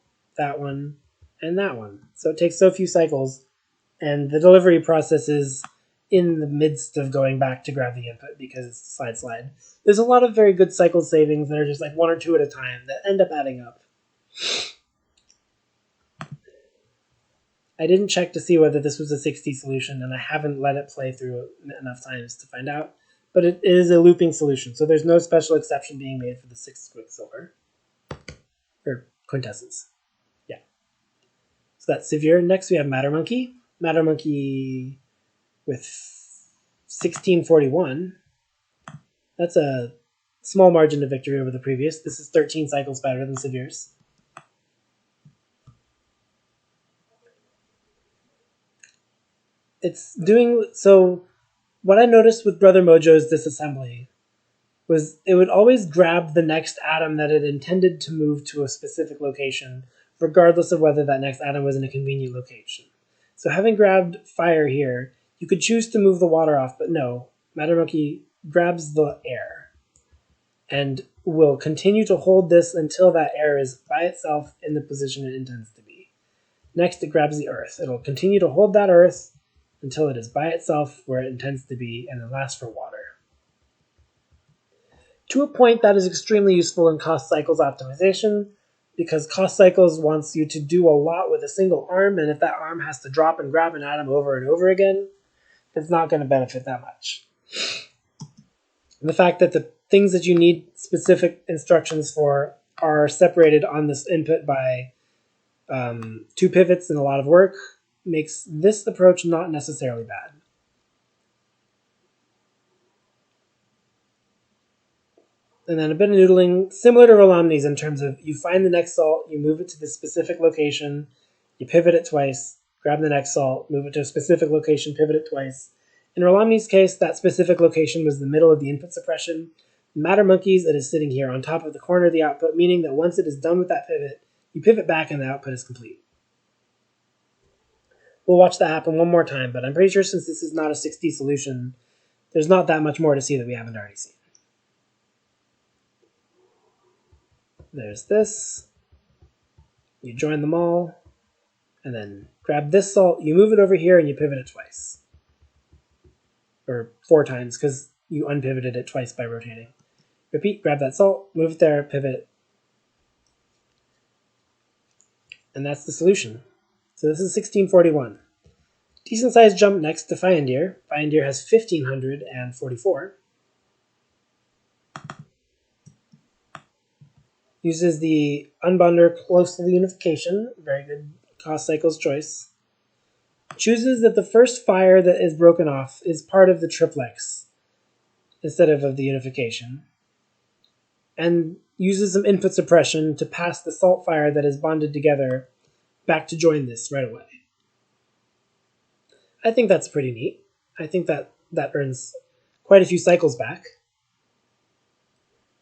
and that one. So it takes so few cycles, and the delivery process is in the midst of going back to grab the input because it's slide. There's a lot of very good cycle savings that are just like 1 or 2 at a time that end up adding up. I didn't check to see whether this was a 6T solution, and I haven't let it play through enough times to find out. But it is a looping solution, so there's no special exception being made for the 6th Quicksilver. Or quintessence. Yeah. So that's Sevier. Next we have Mattermonkey. Mattermonkey with 1641. That's a small margin of victory over the previous. This is 13 cycles better than Sevier's. It's doing so. What I noticed with Brother Mojo's disassembly was it would always grab the next atom that it intended to move to a specific location regardless of whether that next atom was in a convenient location. So having grabbed fire here, you could choose to move the water off, but no, Mattermonkey grabs the air and will continue to hold this until that air is by itself in the position it intends to be. Next, it grabs the earth. It'll continue to hold that earth until it is by itself where it intends to be, and then last for water. To a point, that is extremely useful in cost cycles optimization, because cost cycles wants you to do a lot with a single arm, and if that arm has to drop and grab an atom over and over again, it's not going to benefit that much. And the fact that the things that you need specific instructions for are separated on this input by 2 pivots and a lot of work makes this approach not necessarily bad. And then a bit of noodling, similar to Rolomni's in terms of you find the next salt, you move it to the specific location, you pivot it twice, grab the next salt, move it to a specific location, pivot it twice. In Rolomni's case, that specific location was the middle of the input suppression. In Mattermonkey's, it is sitting here on top of the corner of the output, meaning that once it is done with that pivot, you pivot back and the output is complete. We'll watch that happen one more time, but I'm pretty sure since this is not a 6D solution, there's not that much more to see that we haven't already seen. There's this. You join them all, and then grab this salt, you move it over here, and you pivot it twice. Or 4 times, because you unpivoted it twice by rotating. Repeat, grab that salt, move it there, pivot it. And that's the solution. So this is 1641. Decent sized jump next to Fiondeer. Fiondeer has 1544. Uses the unbonder close to the unification. Very good cost cycles choice. Chooses that the first fire that is broken off is part of the triplex instead of the unification. And uses some input suppression to pass the salt fire that is bonded together back to join this right away. I think that's pretty neat. I think that earns quite a few cycles back.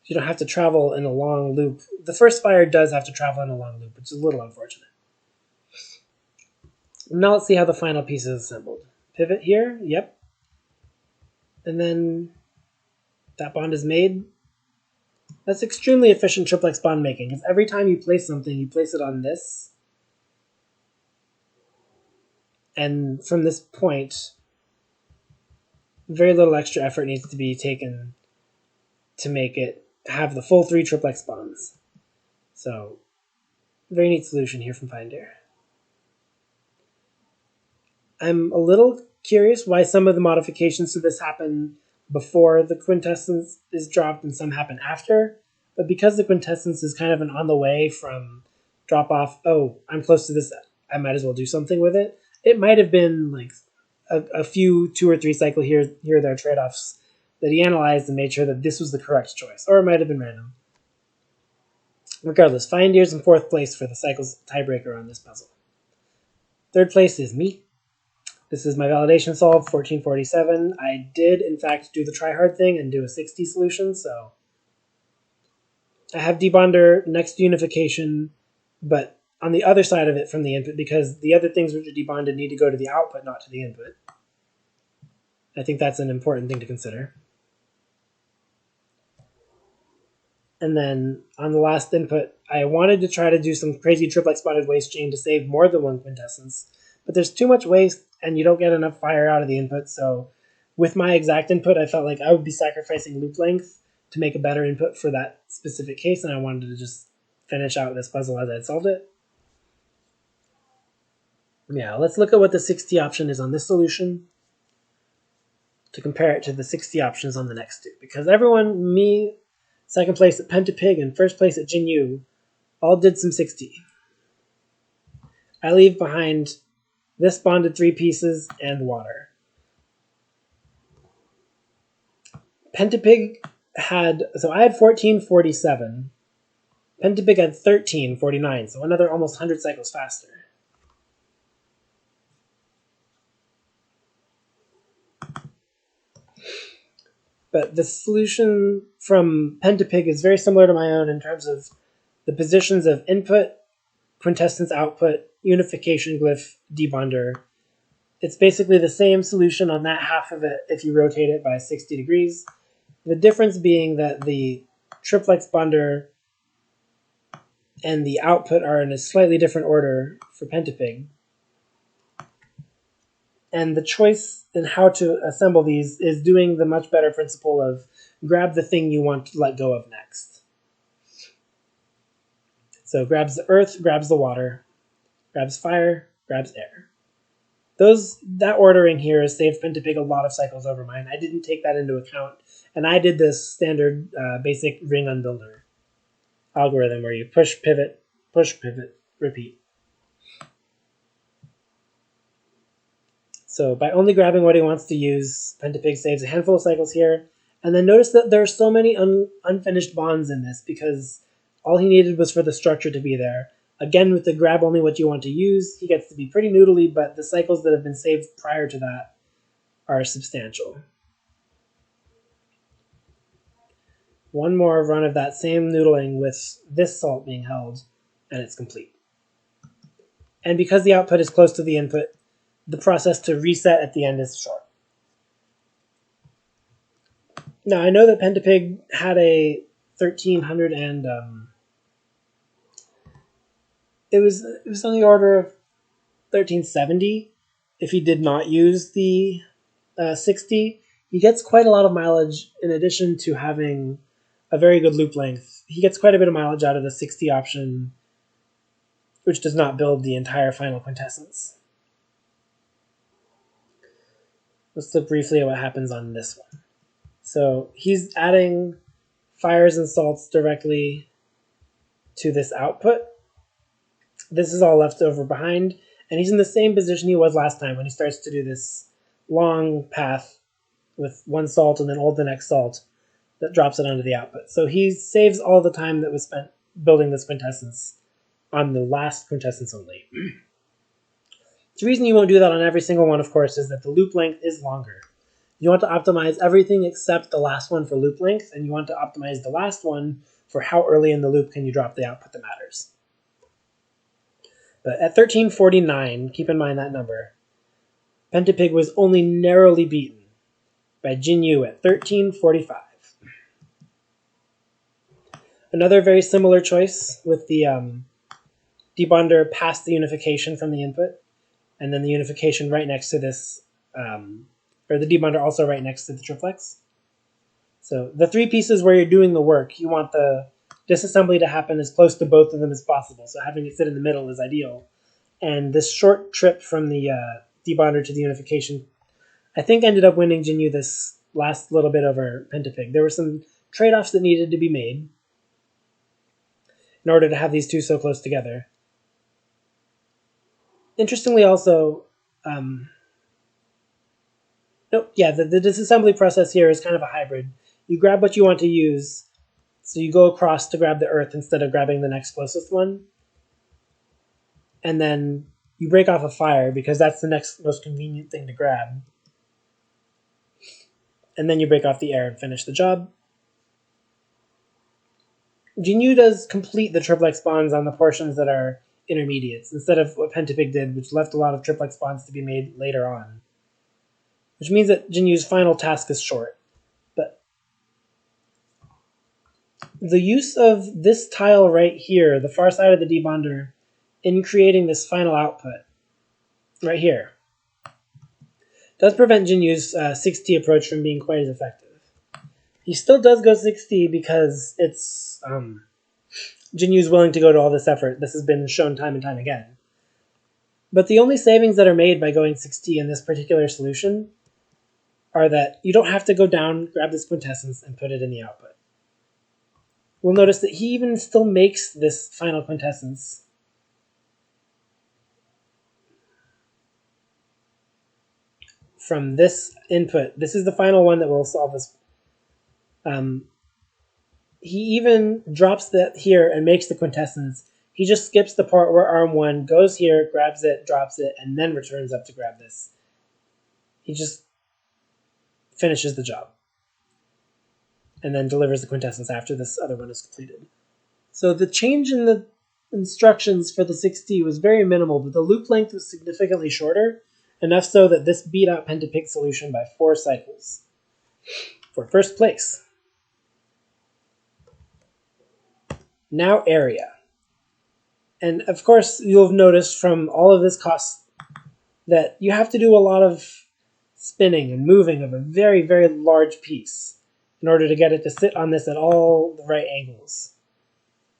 You don't have to travel in a long loop. The first fire does have to travel in a long loop, which is a little unfortunate. Now let's see how the final piece is assembled. Pivot here, yep. And then that bond is made. That's extremely efficient triplex bond making, because every time you place something, you place it on this. And from this point, very little extra effort needs to be taken to make it have the full 3 triplex bonds. So, very neat solution here from Fiondeer. I'm a little curious why some of the modifications to this happen before the quintessence is dropped and some happen after. But because the quintessence is kind of an on the way from drop off, oh, I'm close to this, I might as well do something with it. It might have been like a few 2 or 3 cycle here or there trade-offs that he analyzed and made sure that this was the correct choice. Or it might have been random. Regardless, Fiondeer's in 4th place for the cycles tiebreaker on this puzzle. 3rd place is me. This is my validation solve, 1447. I did, in fact, do the try-hard thing and do a 6D solution, so I have debonder next to unification, but on the other side of it from the input, because the other things which are debonded need to go to the output, not to the input. I think that's an important thing to consider. And then on the last input, I wanted to try to do some crazy triplex bonded waste chain to save more than 1 quintessence, but there's too much waste and you don't get enough fire out of the input, so with my exact input, I felt like I would be sacrificing loop length to make a better input for that specific case, and I wanted to just finish out this puzzle as I'd solved it. Yeah, let's look at what the 6D option is on this solution to compare it to the 6D options on the next 2. Because everyone, me, 2nd place at Pentapig, and 1st place at Jinyu, all did some 6D. I leave behind this bonded 3 pieces and water. Pentapig had, so I had 1447. Pentapig had 1349, so another almost 100 cycles faster. But the solution from Pentapig is very similar to my own in terms of the positions of input quintessence output unification glyph debonder. It's basically the same solution on that half of it if you rotate it by 60 degrees. The difference being that the triplex bonder and the output are in a slightly different order for Pentapig. And the choice in how to assemble these is doing the much better principle of grab the thing you want to let go of next. So grabs the earth, grabs the water, grabs fire, grabs air. That ordering here has saved Pentapig a lot of cycles over mine. I didn't take that into account, and I did this standard basic ring unbuilder algorithm where you push, pivot, repeat. So by only grabbing what he wants to use, Pentapig saves a handful of cycles here. And then notice that there are so many unfinished bonds in this because all he needed was for the structure to be there. Again, with the grab only what you want to use, he gets to be pretty noodly, but the cycles that have been saved prior to that are substantial. One more run of that same noodling with this salt being held, and it's complete. And because the output is close to the input, the process to reset at the end is short. Now, I know that Pentapig had a 1300 and it was on the order of 1370 if he did not use the 60. He gets quite a lot of mileage in addition to having a very good loop length. He gets quite a bit of mileage out of the 60 option, which does not build the entire final quintessence. Let's look briefly at what happens on this one. So he's adding fires and salts directly to this output. This is all left over behind, and he's in the same position he was last time when he starts to do this long path with one salt and then hold the next salt that drops it onto the output. So he saves all the time that was spent building this quintessence on the last quintessence only. The reason you won't do that on every single one, of course, is that the loop length is longer. You want to optimize everything except the last one for loop length, and you want to optimize the last one for how early in the loop can you drop the output that matters. But at 1349, keep in mind that number, Pentapig was only narrowly beaten by Jinyu at 1345. Another very similar choice with the debonder past the unification from the input, and then the unification right next to this, or the debonder also right next to the triplex. So the three pieces where you're doing the work, you want the disassembly to happen as close to both of them as possible. So having it sit in the middle is ideal. And this short trip from the debonder to the unification, I think ended up winning Jinyu this last little bit over Pentapig. There were some trade-offs that needed to be made in order to have these two so close together. Interestingly also, the disassembly process here is kind of a hybrid. You grab what you want to use, so you go across to grab the earth instead of grabbing the next closest one. And then you break off a fire because that's the next most convenient thing to grab. And then you break off the air and finish the job. Jinyu does complete the triplex bonds on the portions that are intermediates, instead of what Pentapig did, which left a lot of triplex bonds to be made later on. Which means that Jinyu's final task is short. But the use of this tile right here, the far side of the debonder, in creating this final output, right here, does prevent Jinyu's 6T approach from being quite as effective. He still does go 6T because it's Jinyu's willing to go to all this effort. This has been shown time and time again. But the only savings that are made by going 6T in this particular solution are that you don't have to go down, grab this quintessence, and put it in the output. We'll notice that he even still makes this final quintessence from this input. This is the final one that will solve this. He even drops that here and makes the quintessence. He just skips the part where arm 1 goes here, grabs it, drops it, and then returns up to grab this. He just finishes the job and then delivers the quintessence after this other one is completed. So the change in the instructions for the 6T was very minimal, but the loop length was significantly shorter, enough so that this beat out pentapix solution by 4 cycles for first place. Now area. And of course, you'll have noticed from all of this cost that you have to do a lot of spinning and moving of a very, very large piece in order to get it to sit on this at all the right angles.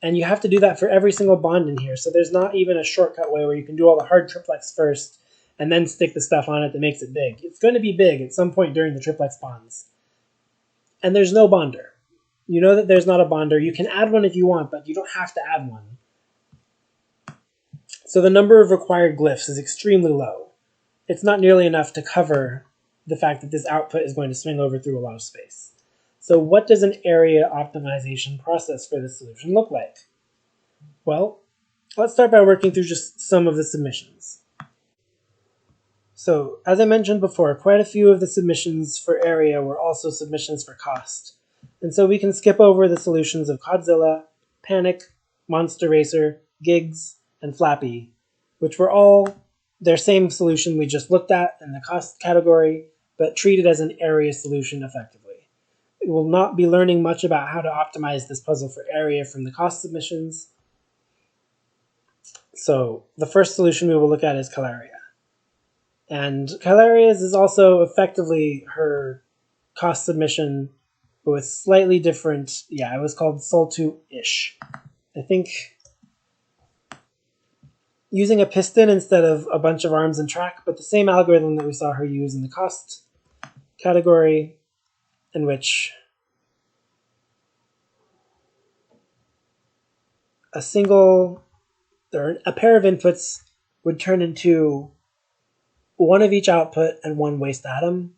And you have to do that for every single bond in here, so there's not even a shortcut way where you can do all the hard triplex first and then stick the stuff on it that makes it big. It's going to be big at some point during the triplex bonds. And there's no bonder. You know that there's not a bonder. You can add one if you want, but you don't have to add one. So the number of required glyphs is extremely low. It's not nearly enough to cover the fact that this output is going to swing over through a lot of space. So what does an area optimization process for this solution look like? Well, let's start by working through just some of the submissions. So, as I mentioned before, quite a few of the submissions for area were also submissions for cost. And so we can skip over the solutions of Godzilla, Panic, Monster Racer, Gigs, and Flappy, which were all their same solution we just looked at in the cost category, but treated as an area solution effectively. We will not be learning much about how to optimize this puzzle for area from the cost submissions. So the first solution we will look at is Calaria. And Calaria's is also effectively her cost submission, but with slightly different, it was called Sol2-ish. I think using a piston instead of a bunch of arms and track, but the same algorithm that we saw her use in the cost category, in which a pair of inputs would turn into one of each output and one waste atom,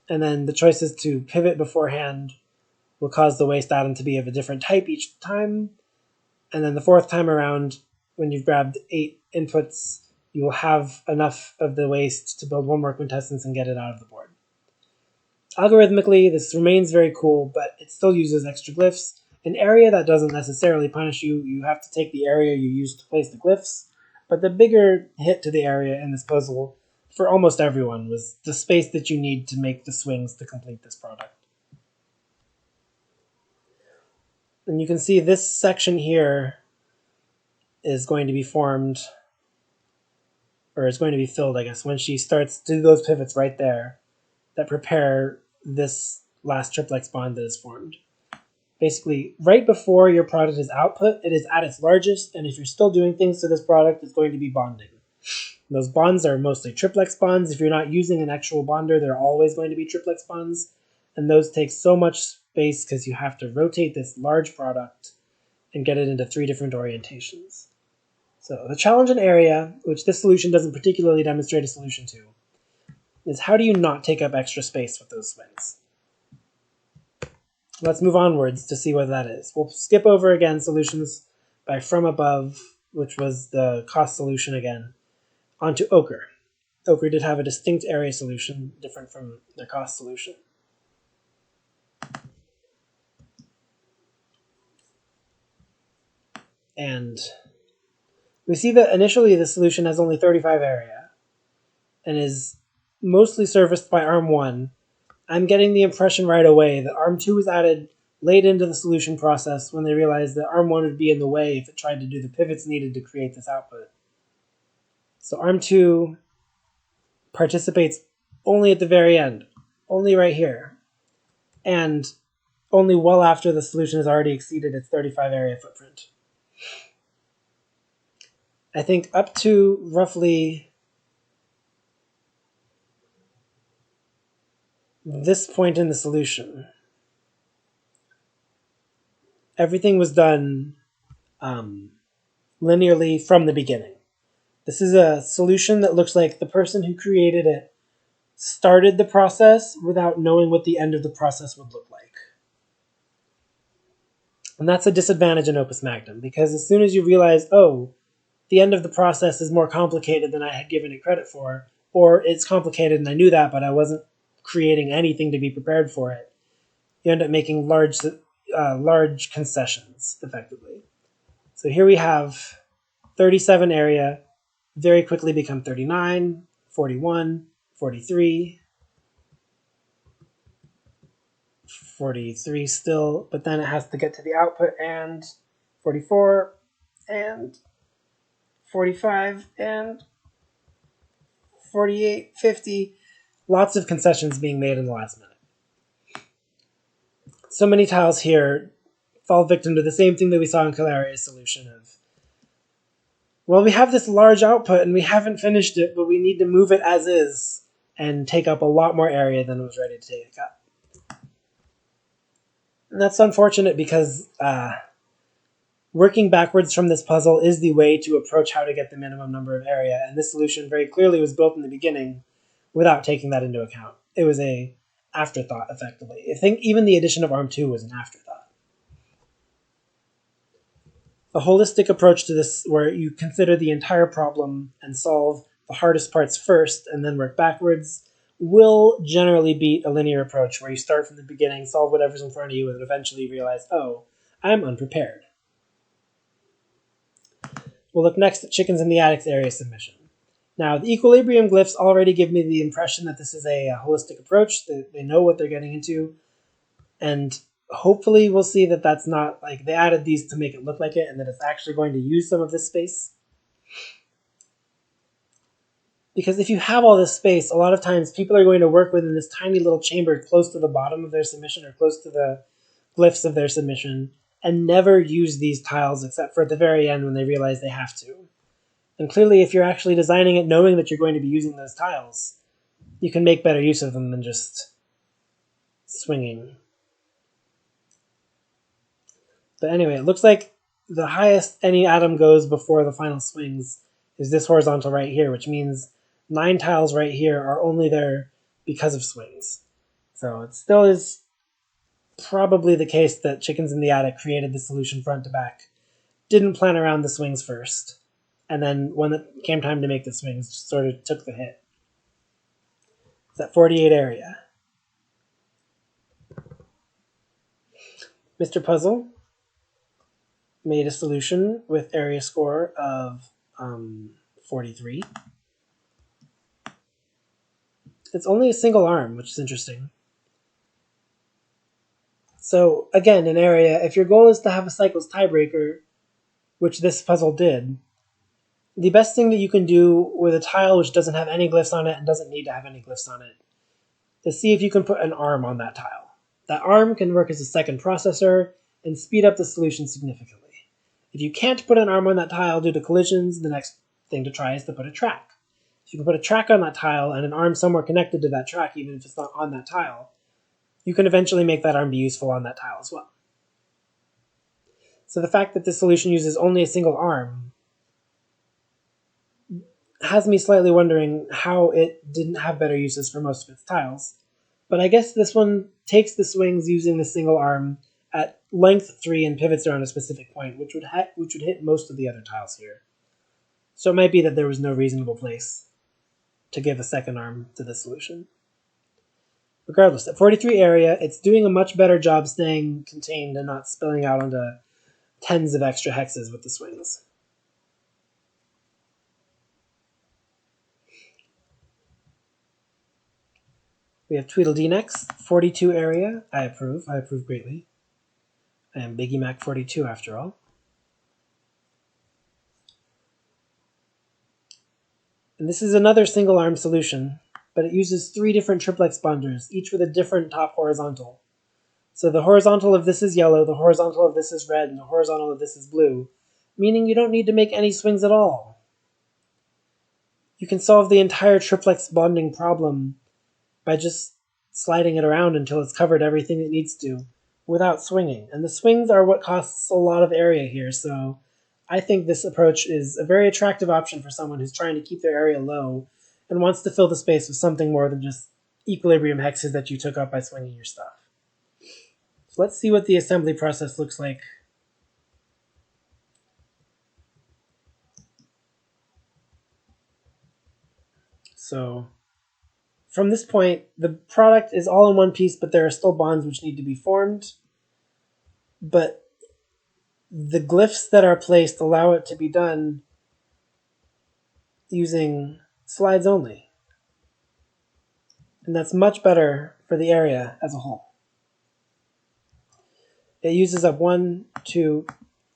and then the choices to pivot beforehand will cause the waste atom to be of a different type each time, and then the fourth time around, when you've grabbed 8 inputs, you will have enough of the waste to build one more quintessence and get it out of the board. Algorithmically, this remains very cool, but it still uses extra glyphs. An area that doesn't necessarily punish you, you have to take the area you use to place the glyphs, but the bigger hit to the area in this puzzle for almost everyone was the space that you need to make the swings to complete this product. And you can see this section here is going to be formed, or is going to be filled, I guess, when she starts to do those pivots right there that prepare this last triplex bond that is formed. Basically, right before your product is output, it is at its largest, and if you're still doing things to this product, it's going to be bonding. Those bonds are mostly triplex bonds. If you're not using an actual bonder, they're always going to be triplex bonds, and those take so much space because you have to rotate this large product and get it into 3 different orientations. So the challenge in area, which this solution doesn't particularly demonstrate a solution to, is how do you not take up extra space with those swings? Let's move onwards to see what that is. We'll skip over again solutions by From Above, which was the cost solution again, onto Ochre. Ochre did have a distinct area solution, different from their cost solution. And we see that initially the solution has only 35 area and is mostly serviced by arm 1. I'm getting the impression right away that arm 2 was added late into the solution process when they realized that arm 1 would be in the way if it tried to do the pivots needed to create this output. So arm 2 participates only at the very end, only right here, and only well after the solution has already exceeded its 35 area footprint. I think up to roughly this point in the solution, everything was done linearly from the beginning. This is a solution that looks like the person who created it started the process without knowing what the end of the process would look like. And that's a disadvantage in Opus Magnum, because as soon as you realize, oh, the end of the process is more complicated than I had given it credit for, or it's complicated and I knew that, but I wasn't creating anything to be prepared for it, you end up making large concessions, effectively. So here we have 37 area very quickly become 39, 41, 43, 43 still, but then it has to get to the output, and 44, and 45, and 48, 50. Lots of concessions being made in the last minute. So many tiles here fall victim to the same thing that we saw in Calaria's solution of, well, we have this large output and we haven't finished it, but we need to move it as is and take up a lot more area than it was ready to take up. And that's unfortunate because working backwards from this puzzle is the way to approach how to get the minimum number of area, and this solution very clearly was built in the beginning without taking that into account. It was a afterthought, effectively. I think even the addition of ARM2 was an afterthought. A holistic approach to this, where you consider the entire problem and solve the hardest parts first and then work backwards, will generally beat a linear approach where you start from the beginning, solve whatever's in front of you, and eventually realize, oh, I'm unprepared. We'll look next at Chickens in the Attic's area submission. Now, the equilibrium glyphs already give me the impression that this is a holistic approach, that they know what they're getting into, and hopefully we'll see that that's not, like, they added these to make it look like it, and that it's actually going to use some of this space. Because if you have all this space, a lot of times people are going to work within this tiny little chamber close to the bottom of their submission or close to the glyphs of their submission and never use these tiles except for at the very end when they realize they have to. And clearly, if you're actually designing it knowing that you're going to be using those tiles, you can make better use of them than just swinging. But anyway, it looks like the highest any atom goes before the final swings is this horizontal right here, which means 9 tiles right here are only there because of swings. So it still is probably the case that Chickens in the Attic created the solution front to back, didn't plan around the swings first, and then when it came time to make the swings, just sort of took the hit. It's that 48 area. Mr. Puzzle made a solution with area score of 43. It's only a single arm, which is interesting. So again, in area, if your goal is to have a cycles tiebreaker, which this puzzle did, the best thing that you can do with a tile which doesn't have any glyphs on it and doesn't need to have any glyphs on it is see if you can put an arm on that tile. That arm can work as a second processor and speed up the solution significantly. If you can't put an arm on that tile due to collisions, the next thing to try is to put a track. If you can put a track on that tile and an arm somewhere connected to that track, even if it's not on that tile, you can eventually make that arm be useful on that tile as well. So the fact that this solution uses only a single arm has me slightly wondering how it didn't have better uses for most of its tiles. But I guess this one takes the swings using the single arm at length 3 and pivots around a specific point, which would hit most of the other tiles here. So it might be that there was no reasonable place to give a second arm to this solution. Regardless, at 43 area, it's doing a much better job staying contained and not spilling out onto tens of extra hexes with the swings. We have Tweedledee next, 42 area. I approve greatly. I am Biggie Mac 42 after all. And this is another single arm solution, but it uses 3 different triplex bonders, each with a different top horizontal. So the horizontal of this is yellow, the horizontal of this is red, and the horizontal of this is blue, meaning you don't need to make any swings at all. You can solve the entire triplex bonding problem by just sliding it around until it's covered everything it needs to without swinging. And the swings are what costs a lot of area here, so I think this approach is a very attractive option for someone who's trying to keep their area low and wants to fill the space with something more than just equilibrium hexes that you took up by swinging your stuff. So let's see what the assembly process looks like. So from this point, the product is all in one piece, but there are still bonds which need to be formed. But the glyphs that are placed allow it to be done using slides only. And that's much better for the area as a whole. It uses up 1, 2,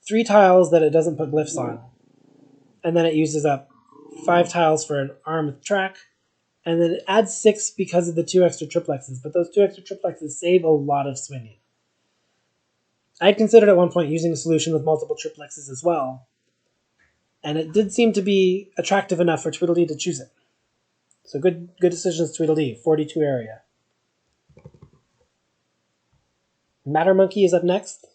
3 tiles that it doesn't put glyphs on. And then it uses up 5 tiles for an arm with track. And then it adds 6 because of the 2 extra triplexes. But those 2 extra triplexes save a lot of swinging. I had considered at one point using a solution with multiple triplexes as well. And it did seem to be attractive enough for Tweedledee to choose it. So good decisions, Tweedledee. 42 area. Mattermonkey is up next.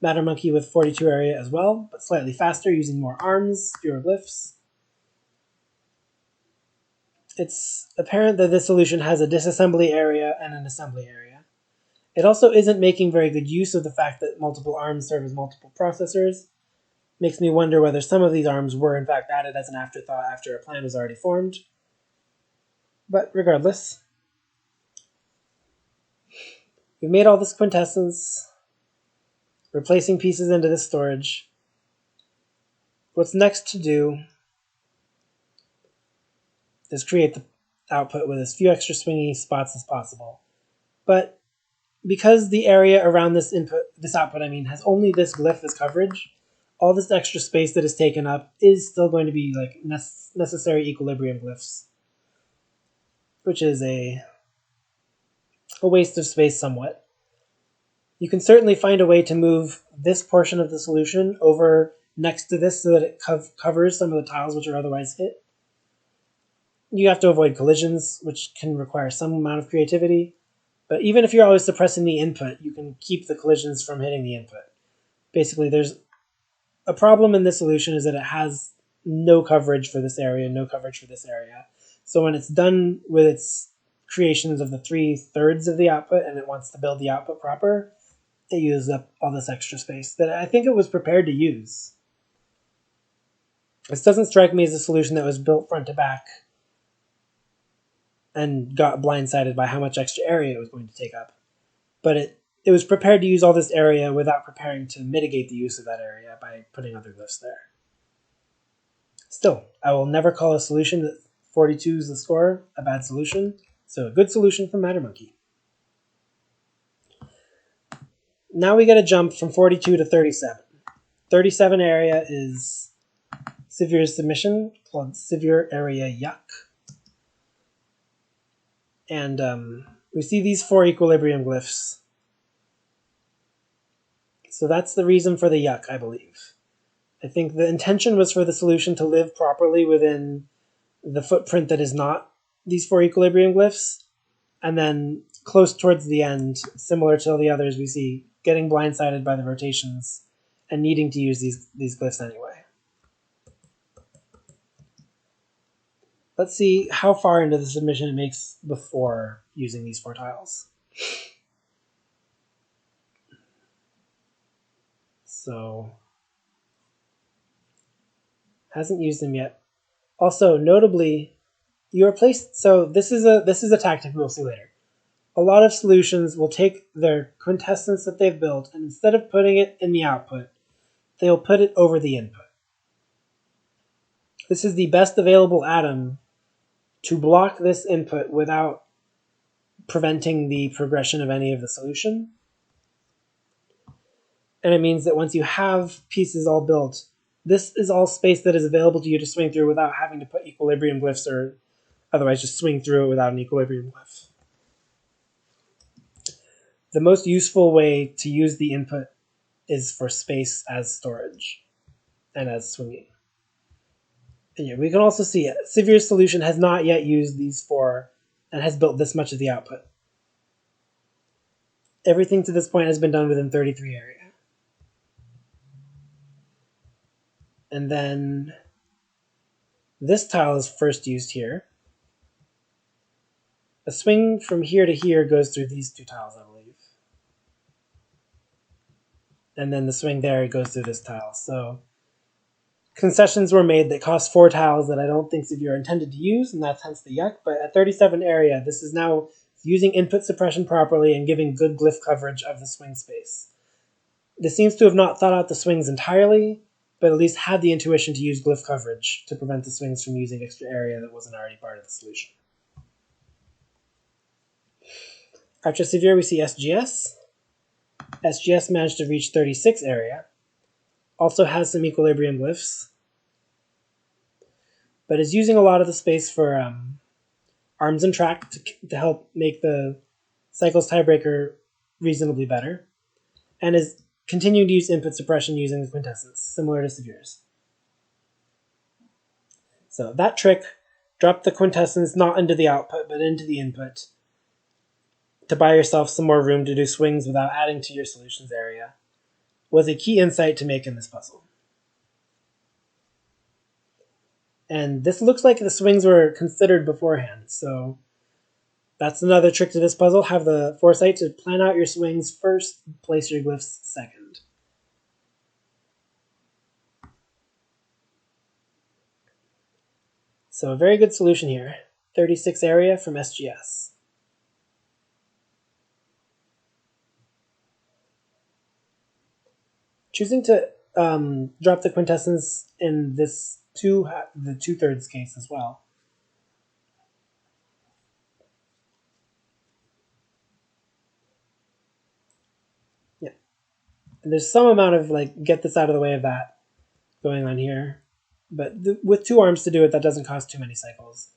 Mattermonkey with 42 area as well, but slightly faster, using more arms, fewer glyphs. It's apparent that this solution has a disassembly area and an assembly area. It also isn't making very good use of the fact that multiple arms serve as multiple processors. Makes me wonder whether some of these arms were in fact added as an afterthought after a plan was already formed. But regardless, we've made all this quintessence, replacing pieces into this storage. What's next to do is create the output with as few extra swingy spots as possible. But because the area around this output, has only this glyph as coverage, all this extra space that is taken up is still going to be like necessary equilibrium glyphs, which is a waste of space somewhat. You can certainly find a way to move this portion of the solution over next to this so that it covers some of the tiles which are otherwise hit. You have to avoid collisions, which can require some amount of creativity. But even if you're always suppressing the input, you can keep the collisions from hitting the input. Basically, there's a problem in this solution is that it has no coverage for this area, no coverage for this area. So when it's done with its creations of the 3/3 of the output and it wants to build the output proper, it uses up all this extra space that I think it was prepared to use. This doesn't strike me as a solution that was built front to back and got blindsided by how much extra area it was going to take up. But it was prepared to use all this area without preparing to mitigate the use of that area by putting other glyphs there. Still, I will never call a solution that 42 is the score a bad solution, so a good solution from Mattermonkey. Now we get a jump from 42 to 37. 37 area is Severe's submission, called Severe Area Yuck. And we see these 4 equilibrium glyphs. So that's the reason for the yuck, I believe. I think the intention was for the solution to live properly within the footprint that is not these 4 equilibrium glyphs, and then close towards the end, similar to the others, we see getting blindsided by the rotations and needing to use these glyphs anyway. Let's see how far into the submission it makes before using these 4 tiles. So, hasn't used them yet. Also, notably, you replace. So this is a tactic we'll see later. A lot of solutions will take their quintessence that they've built, and instead of putting it in the output, they'll put it over the input. This is the best available atom to block this input without preventing the progression of any of the solution. And it means that once you have pieces all built, this is all space that is available to you to swing through without having to put equilibrium glyphs or otherwise just swing through it without an equilibrium glyph. The most useful way to use the input is for space as storage and as swinging. And yeah, we can also see it. Severe's solution has not yet used these 4 and has built this much of the output. Everything to this point has been done within 33 area. And then this tile is first used here. A swing from here to here goes through these 2 tiles, I believe. And then the swing there goes through this tile. So concessions were made that cost 4 tiles that I don't think Severe intended to use, and that's hence the yuck. But at 37 area, this is now using input suppression properly and giving good glyph coverage of the swing space. This seems to have not thought out the swings entirely, but at least had the intuition to use glyph coverage to prevent the swings from using extra area that wasn't already part of the solution. After Severe, we see SGS. SGS managed to reach 36 area. Also has some equilibrium glyphs, but is using a lot of the space for arms and track to help make the cycles tiebreaker reasonably better, and is continuing to use input suppression using the quintessence, similar to Severe's. So that trick dropped the quintessence not into the output, but into the input to buy yourself some more room to do swings without adding to your solutions area, was a key insight to make in this puzzle. And this looks like the swings were considered beforehand, so that's another trick to this puzzle. Have the foresight to plan out your swings first, place your glyphs second. So a very good solution here. 36 area from SGS. Choosing to drop the quintessence in the 2/3 case as well. Yeah. And there's some amount of get this out of the way of that going on here. But with 2 arms to do it, that doesn't cost too many cycles.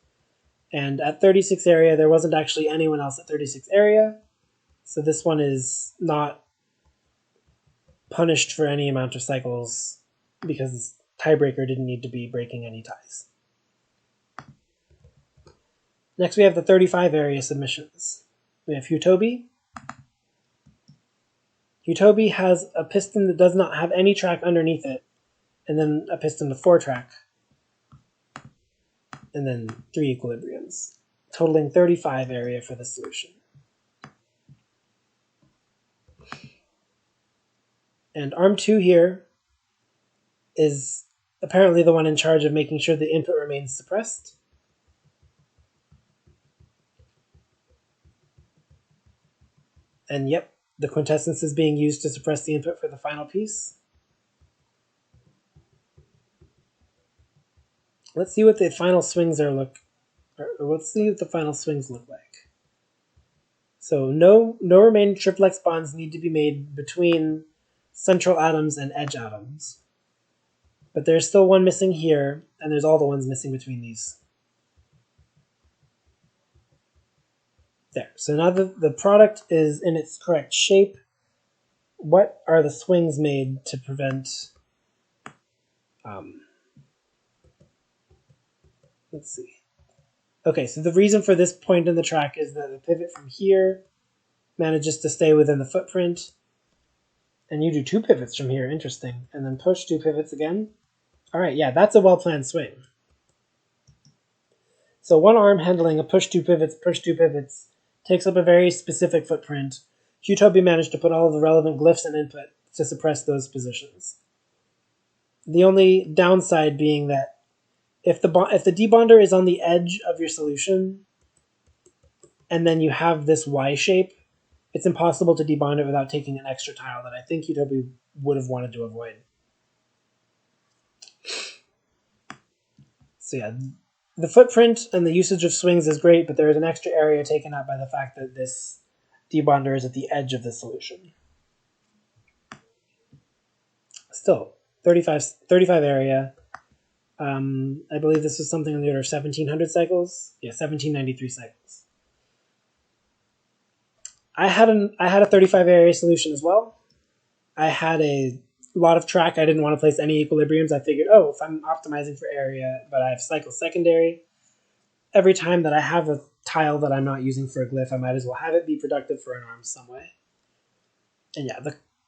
And at 36 area, there wasn't actually anyone else at 36 area. So this one is not punished for any amount of cycles because this tiebreaker didn't need to be breaking any ties. Next, we have the 35 area submissions. We have Hutobi. Hutobi has a piston that does not have any track underneath it, and then a piston with 4 track, and then 3 equilibriums, totaling 35 area for the solution. And arm 2 here is apparently the one in charge of making sure the input remains suppressed. And yep, the quintessence is being used to suppress the input for the final piece. Let's see what the final swings let's see what the final swings look like. So no remaining triplex bonds need to be made between central atoms and edge atoms. But there's still one missing here, and there's all the ones missing between these. There. So now the product is in its correct shape. What are the swings made to prevent... let's see. Okay, so the reason for this point in the track is that the pivot from here manages to stay within the footprint. And you do 2 pivots from here, interesting. And then push 2 pivots again. All right, yeah, that's a well-planned swing. So one arm handling a push 2 pivots, takes up a very specific footprint. Hutobi managed to put all of the relevant glyphs and input to suppress those positions. The only downside being that if the debonder is on the edge of your solution, and then you have this Y shape, it's impossible to debond it without taking an extra tile that I think Hutobi would have wanted to avoid. So yeah, the footprint and the usage of swings is great, but there is an extra area taken up by the fact that this debonder is at the edge of the solution. Still, 35 area. I believe this was something on the order of 1700 cycles. Yeah, 1793 cycles. I had a 35 area solution as well. I had a lot of track. I didn't want to place any equilibriums. I figured, if I'm optimizing for area, but I have cycle secondary, every time that I have a tile that I'm not using for a glyph, I might as well have it be productive for an arm some way. And yeah,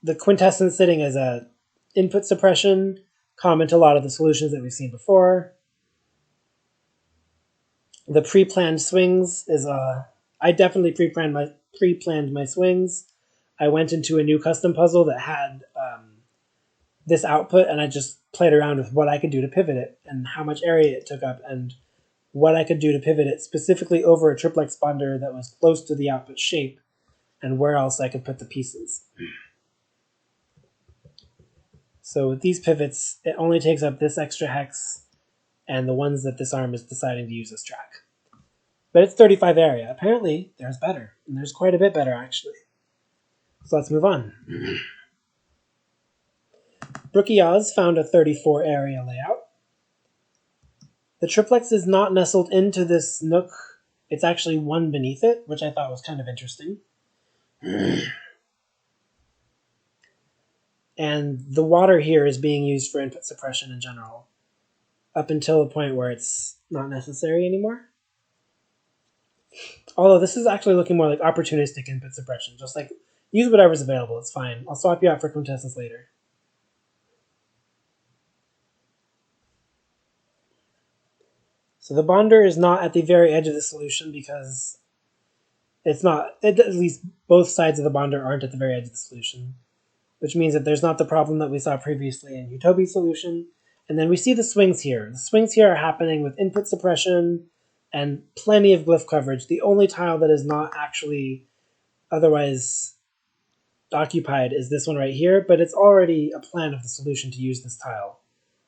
the quintessence sitting as a input suppression, common to a lot of the solutions that we've seen before. The pre-planned swings is I definitely pre-planned my swings. I went into a new custom puzzle that had this output, and I just played around with what I could do to pivot it and how much area it took up and what I could do to pivot it specifically over a triplex bonder that was close to the output shape and where else I could put the pieces. So with these pivots, it only takes up this extra hex and the ones that this arm is deciding to use as track. But it's 35 area. Apparently, there's better. And there's quite a bit better, actually. So let's move on. Brookie Oz found a 34 area layout. The triplex is not nestled into this nook. It's actually one beneath it, which I thought was kind of interesting. And the water here is being used for input suppression in general, up until the point where it's not necessary anymore. Although this is actually looking more like opportunistic input suppression, just like use whatever's available, it's fine. I'll swap you out for quintessence later. So the bonder is not at the very edge of the solution because it's not, at least both sides of the bonder aren't at the very edge of the solution, which means that there's not the problem that we saw previously in Utopi's solution. And then we see the swings here. The swings here are happening with input suppression and plenty of glyph coverage. The only tile that is not actually otherwise occupied is this one right here, but it's already a plan of the solution to use this tile.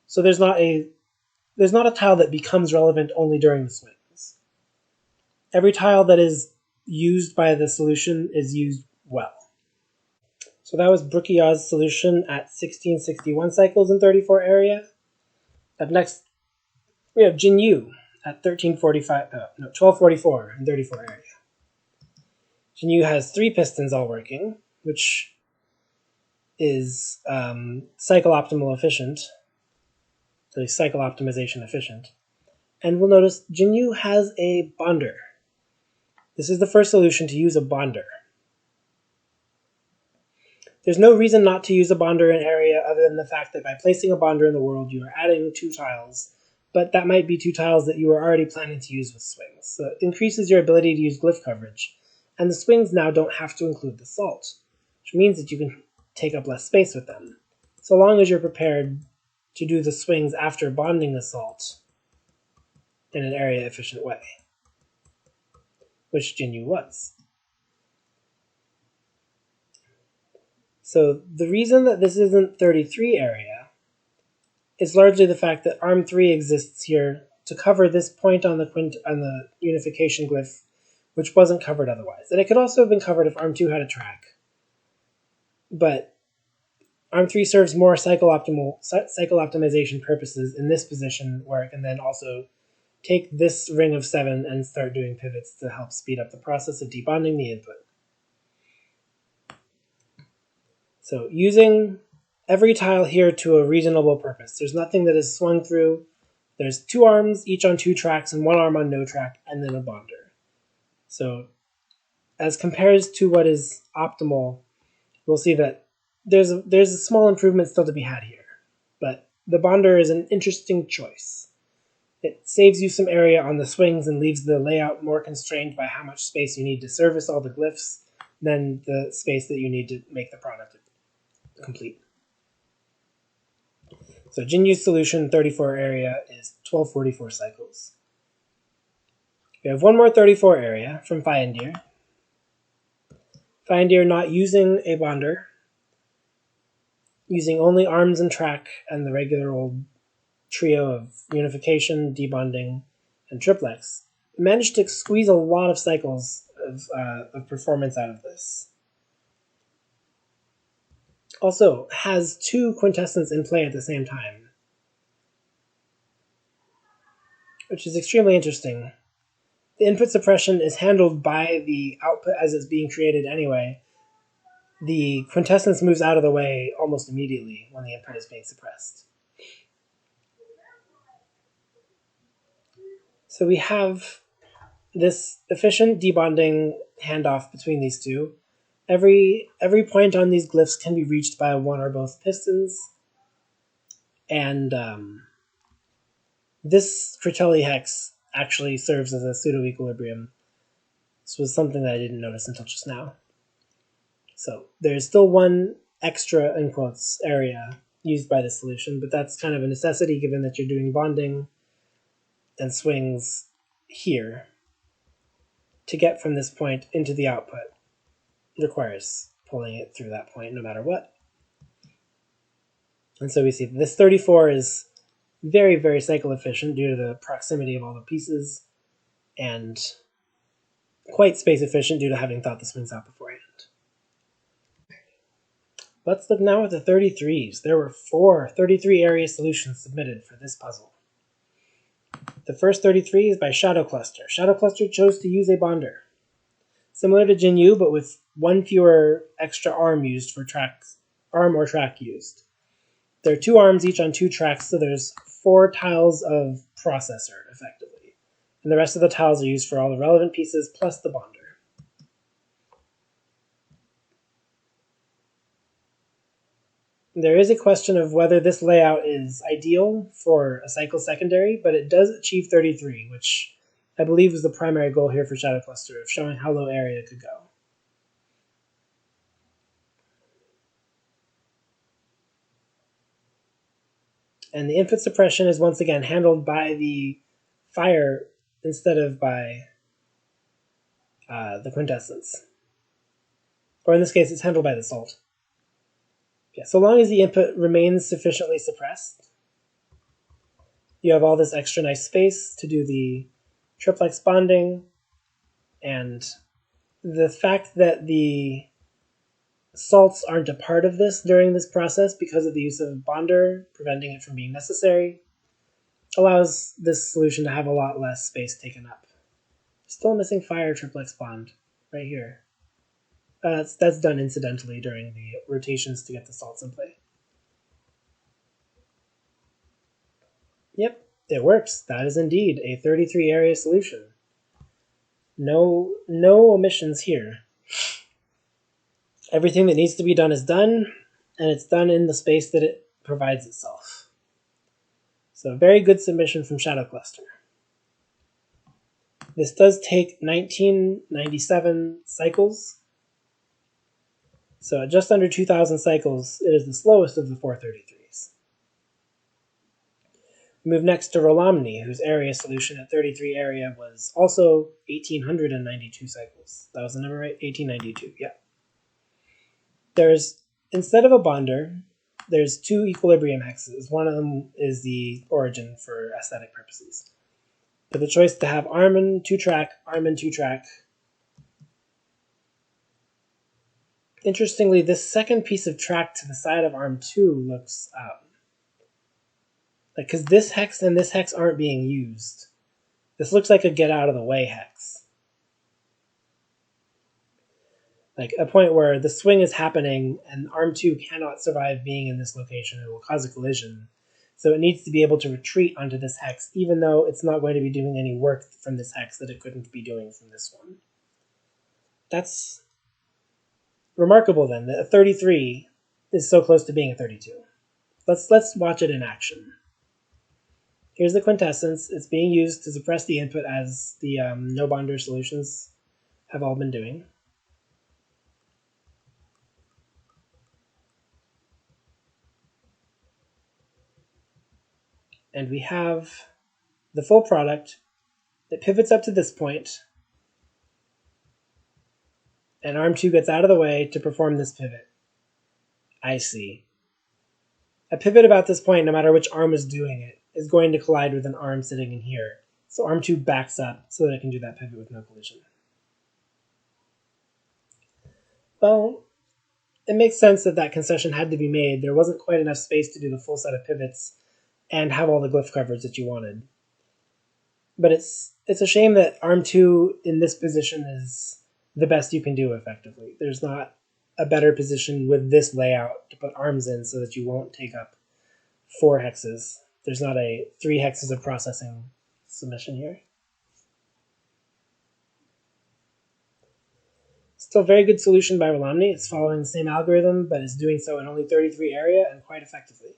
So there's not a tile that becomes relevant only during the swings. Every tile that is used by the solution is used well. So that was Brookie Oz's solution at 1661 cycles in 34 area. Up next, we have Jin Yu at 1244 in 34 area. Jin Yu has 3 pistons all working, which is cycle optimal efficient, so cycle optimization efficient. And we'll notice Jin Yu has a bonder. This is the first solution to use a bonder. There's no reason not to use a bonder in area other than the fact that by placing a bonder in the world, you are adding 2 tiles, but that might be 2 tiles that you were already planning to use with swings. So it increases your ability to use glyph coverage, and the swings now don't have to include the salt, which means that you can take up less space with them, so long as you're prepared to do the swings after bonding the salt in an area-efficient way, which Jin Yu was. So the reason that this isn't 33 area is largely the fact that arm 3 exists here to cover this point on the unification glyph, which wasn't covered otherwise. And it could also have been covered if arm 2 had a track. But arm 3 serves more cycle optimization purposes in this position, where it can then also take this ring of 7 and start doing pivots to help speed up the process of debonding the input. So using every tile here to a reasonable purpose. There's nothing that is swung through. There's 2 arms, each on 2 tracks, and 1 arm on no track, and then a bonder. So as compares to what is optimal, we'll see that there's a small improvement still to be had here. But the bonder is an interesting choice. It saves you some area on the swings and leaves the layout more constrained by how much space you need to service all the glyphs than the space that you need to make the product complete. So Jin Yu's solution, 34 area, is 1244 cycles. We have one more 34 area from Fyendir. Fyendir not using a bonder, using only arms and track and the regular old trio of unification, debonding, and triplex, managed to squeeze a lot of cycles of performance out of this. Also has 2 quintessence in play at the same time, which is extremely interesting. The input suppression is handled by the output as it's being created anyway. The quintessence moves out of the way almost immediately when the input is being suppressed. So we have this efficient debonding handoff between these two. Every point on these glyphs can be reached by 1 or both pistons, and this Critelli hex actually serves as a pseudo-equilibrium. This was something that I didn't notice until just now. So there's still 1 extra, in quotes, area used by the solution, but that's kind of a necessity given that you're doing bonding and swings here. To get from this point into the output requires pulling it through that point no matter what. And so we see this 34 is very, very cycle efficient due to the proximity of all the pieces, and quite space efficient due to having thought the swings out beforehand. Let's look now at the 33s. There were 4 33 area solutions submitted for this puzzle. The first 33 is by Shadow Cluster. Shadow Cluster chose to use a bonder. Similar to Jinyu, but with one fewer extra arm used for tracks, arm or track used. There are 2 arms each on 2 tracks, so there's 4 tiles of processor, effectively. And the rest of the tiles are used for all the relevant pieces, plus the bonder. There is a question of whether this layout is ideal for a cycle secondary, but it does achieve 33, which I believe was the primary goal here for Shadow Cluster, of showing how low area it could go. And the input suppression is once again handled by the fire instead of by the quintessence. Or in this case, it's handled by the salt. Yeah, so long as the input remains sufficiently suppressed, you have all this extra nice space to do the triplex bonding, and the fact that the salts aren't a part of this during this process because of the use of bonder, preventing it from being necessary, allows this solution to have a lot less space taken up. Still missing fire triplex bond right here. That's done incidentally during the rotations to get the salts in play. Yep, it works. That is indeed a 33 area solution. No omissions here. Everything that needs to be done is done, and it's done in the space that it provides itself. So a very good submission from Shadow Cluster. This does take 1997 cycles. So at just under 2,000 cycles, it is the slowest of the 433s. We move next to Rolomni, whose area solution at 33 area was also 1,892 cycles. That was the number right? 1892, yeah. There's, instead of a bonder, there's 2 equilibrium hexes. One of them is the origin for aesthetic purposes. But the choice to have arm and 2-track, arm and 2-track. Interestingly, this second piece of track to the side of arm 2 looks because this hex and this hex aren't being used. This looks like a get out of the way hex. Like a point where the swing is happening and arm 2 cannot survive being in this location. It will cause a collision. So it needs to be able to retreat onto this hex, even though it's not going to be doing any work from this hex that it couldn't be doing from this one. That's remarkable then, that a 33 is so close to being a 32. Let's watch it in action. Here's the quintessence. It's being used to suppress the input as the no bonder solutions have all been doing. And we have the full product that pivots up to this point, and arm 2 gets out of the way to perform this pivot. I see. A pivot about this point, no matter which arm is doing it, is going to collide with an arm sitting in here. So arm 2 backs up so that it can do that pivot with no collision. Well, it makes sense that that concession had to be made. There wasn't quite enough space to do the full set of pivots and have all the glyph coverage that you wanted. But it's a shame that arm 2 in this position is the best you can do effectively. There's not a better position with this layout to put arms in so that you won't take up 4 hexes. There's not a 3 hexes of processing submission here. Still very good solution by Rolomni. It's following the same algorithm, but is doing so in only 33 area and quite effectively.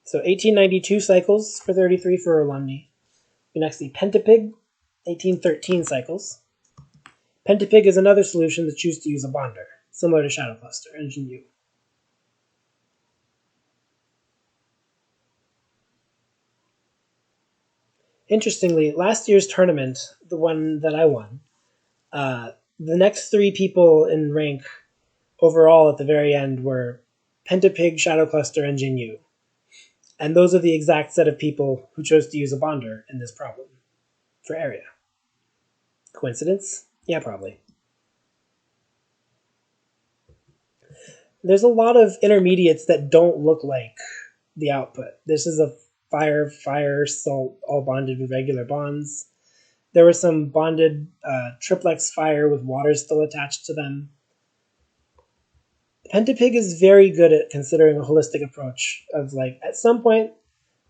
So 1892 cycles for 33 for Rolomni. We next see Pentapig, 1813 cycles. Pentapig is another solution that chooses to use a bonder, similar to Shadow Cluster and Jinyu. Interestingly, last year's tournament, the one that I won, the next 3 people in rank overall at the very end were Pentapig, Shadow Cluster, and Jinyu. And those are the exact set of people who chose to use a bonder in this problem for area. Coincidence? Yeah, probably. There's a lot of intermediates that don't look like the output. This is a fire, salt, all bonded with regular bonds. There was some bonded triplex fire with water still attached to them. Pentapig is very good at considering a holistic approach of like, at some point,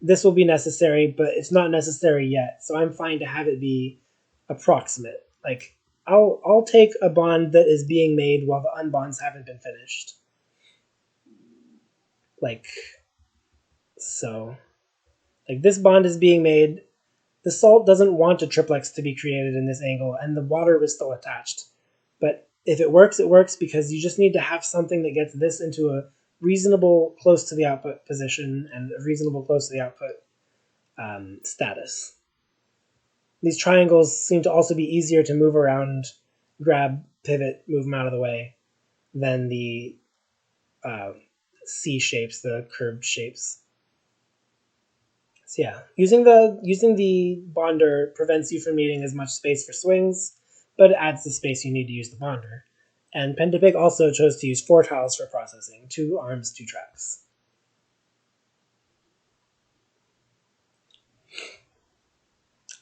this will be necessary, but it's not necessary yet, so I'm fine to have it be approximate. Like, I'll take a bond that is being made while the unbonds haven't been finished. Like, so. Like, this bond is being made. The salt doesn't want a triplex to be created in this angle, and the water is still attached. But if it works because you just need to have something that gets this into a reasonable close to the output position and a reasonable close to the output status. These triangles seem to also be easier to move around, grab, pivot, move them out of the way than the C shapes, the curved shapes. So yeah, using the bonder prevents you from needing as much space for swings, but it adds the space you need to use the bonder. And Pentapig also chose to use 4 tiles for processing, 2 arms, 2 tracks.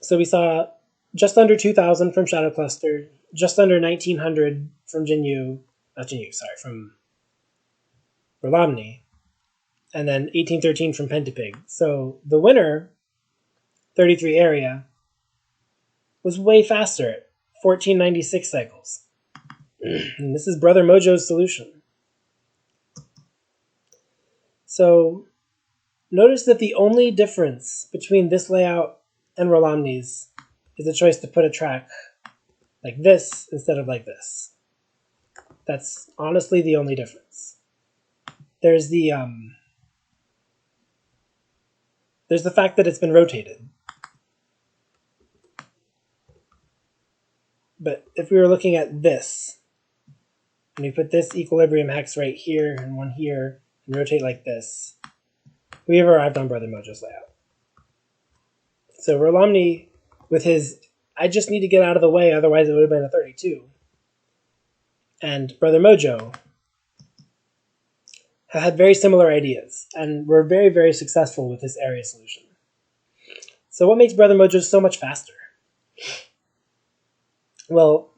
So we saw just under 2,000 from Shadow Cluster, just under 1,900 from from Rolomny, and then 1813 from Pentapig. So the winner, 33 area, was way faster at 1496 cycles. And this is Brother Mojo's solution. So notice that the only difference between this layout and Rolomny's is the choice to put a track like this instead of like this. That's honestly the only difference. There's the fact that it's been rotated. But if we were looking at this, and we put this equilibrium hex right here and one here, and rotate like this, we have arrived on Brother Mojo's layout. So Rolomny, with his, I just need to get out of the way, otherwise it would have been a 32. And Brother Mojo had very similar ideas, and were very, very successful with this area solution. So what makes Brother Mojo so much faster? Well,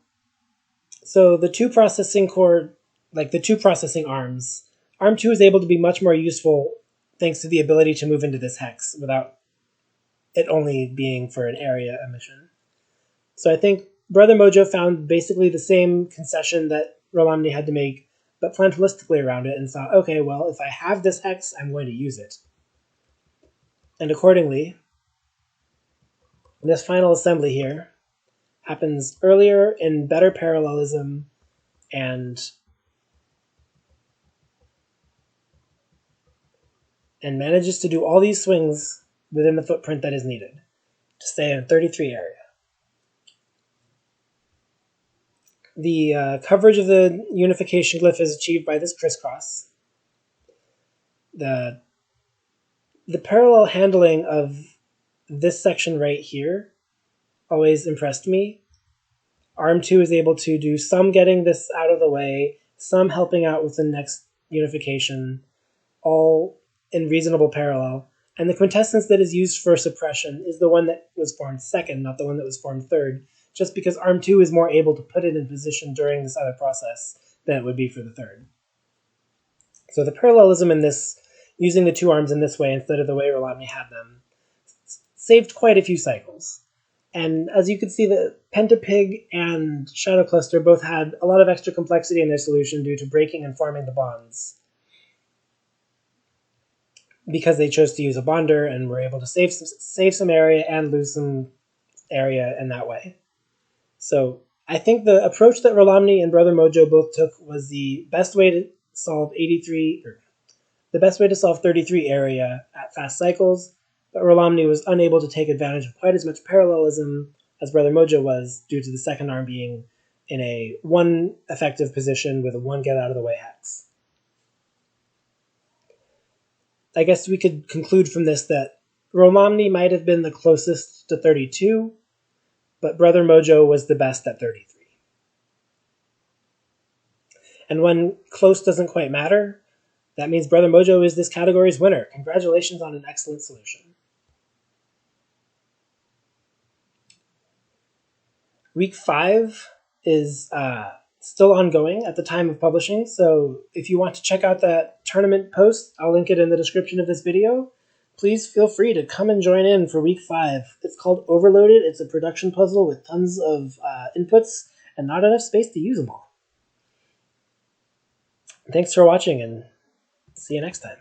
so the 2 processing core, like the 2 processing arms, arm 2 is able to be much more useful thanks to the ability to move into this hex without it only being for an area emission. So I think Brother Mojo found basically the same concession that Rolomny had to make, but planned holistically around it and thought, okay, well, if I have this hex, I'm going to use it. And accordingly, this final assembly here happens earlier in better parallelism and manages to do all these swings within the footprint that is needed to stay in 33 area. The coverage of the unification glyph is achieved by this crisscross. The parallel handling of this section right here always impressed me. Arm 2 is able to do some getting this out of the way, some helping out with the next unification, all in reasonable parallel. And the quintessence that is used for suppression is the one that was formed second, not the one that was formed third, just because Arm 2 is more able to put it in position during this other process than it would be for the third. So the parallelism in this, using the 2 arms in this way instead of the way Rolomny had them, saved quite a few cycles. And as you can see, the Pentapig and Shadow Cluster both had a lot of extra complexity in their solution due to breaking and forming the bonds, because they chose to use a bonder and were able to save some area and lose some area in that way. So I think the approach that Rolomny and Brother Mojo both took was the best way to solve 33 area at fast cycles, but Rolomny was unable to take advantage of quite as much parallelism as Brother Mojo was due to the second arm being in a 1 effective position with a 1 get out of the way hex. I guess we could conclude from this that Romamni might have been the closest to 32, but Brother Mojo was the best at 33. And when close doesn't quite matter, that means Brother Mojo is this category's winner. Congratulations on an excellent solution. Week 5 is still ongoing at the time of publishing, so if you want to check out that tournament post, I'll link it in the description of this video. Please feel free to come and join in for week 5. It's called Overloaded. It's a production puzzle with tons of inputs and not enough space to use them all. Thanks for watching, and see you next time.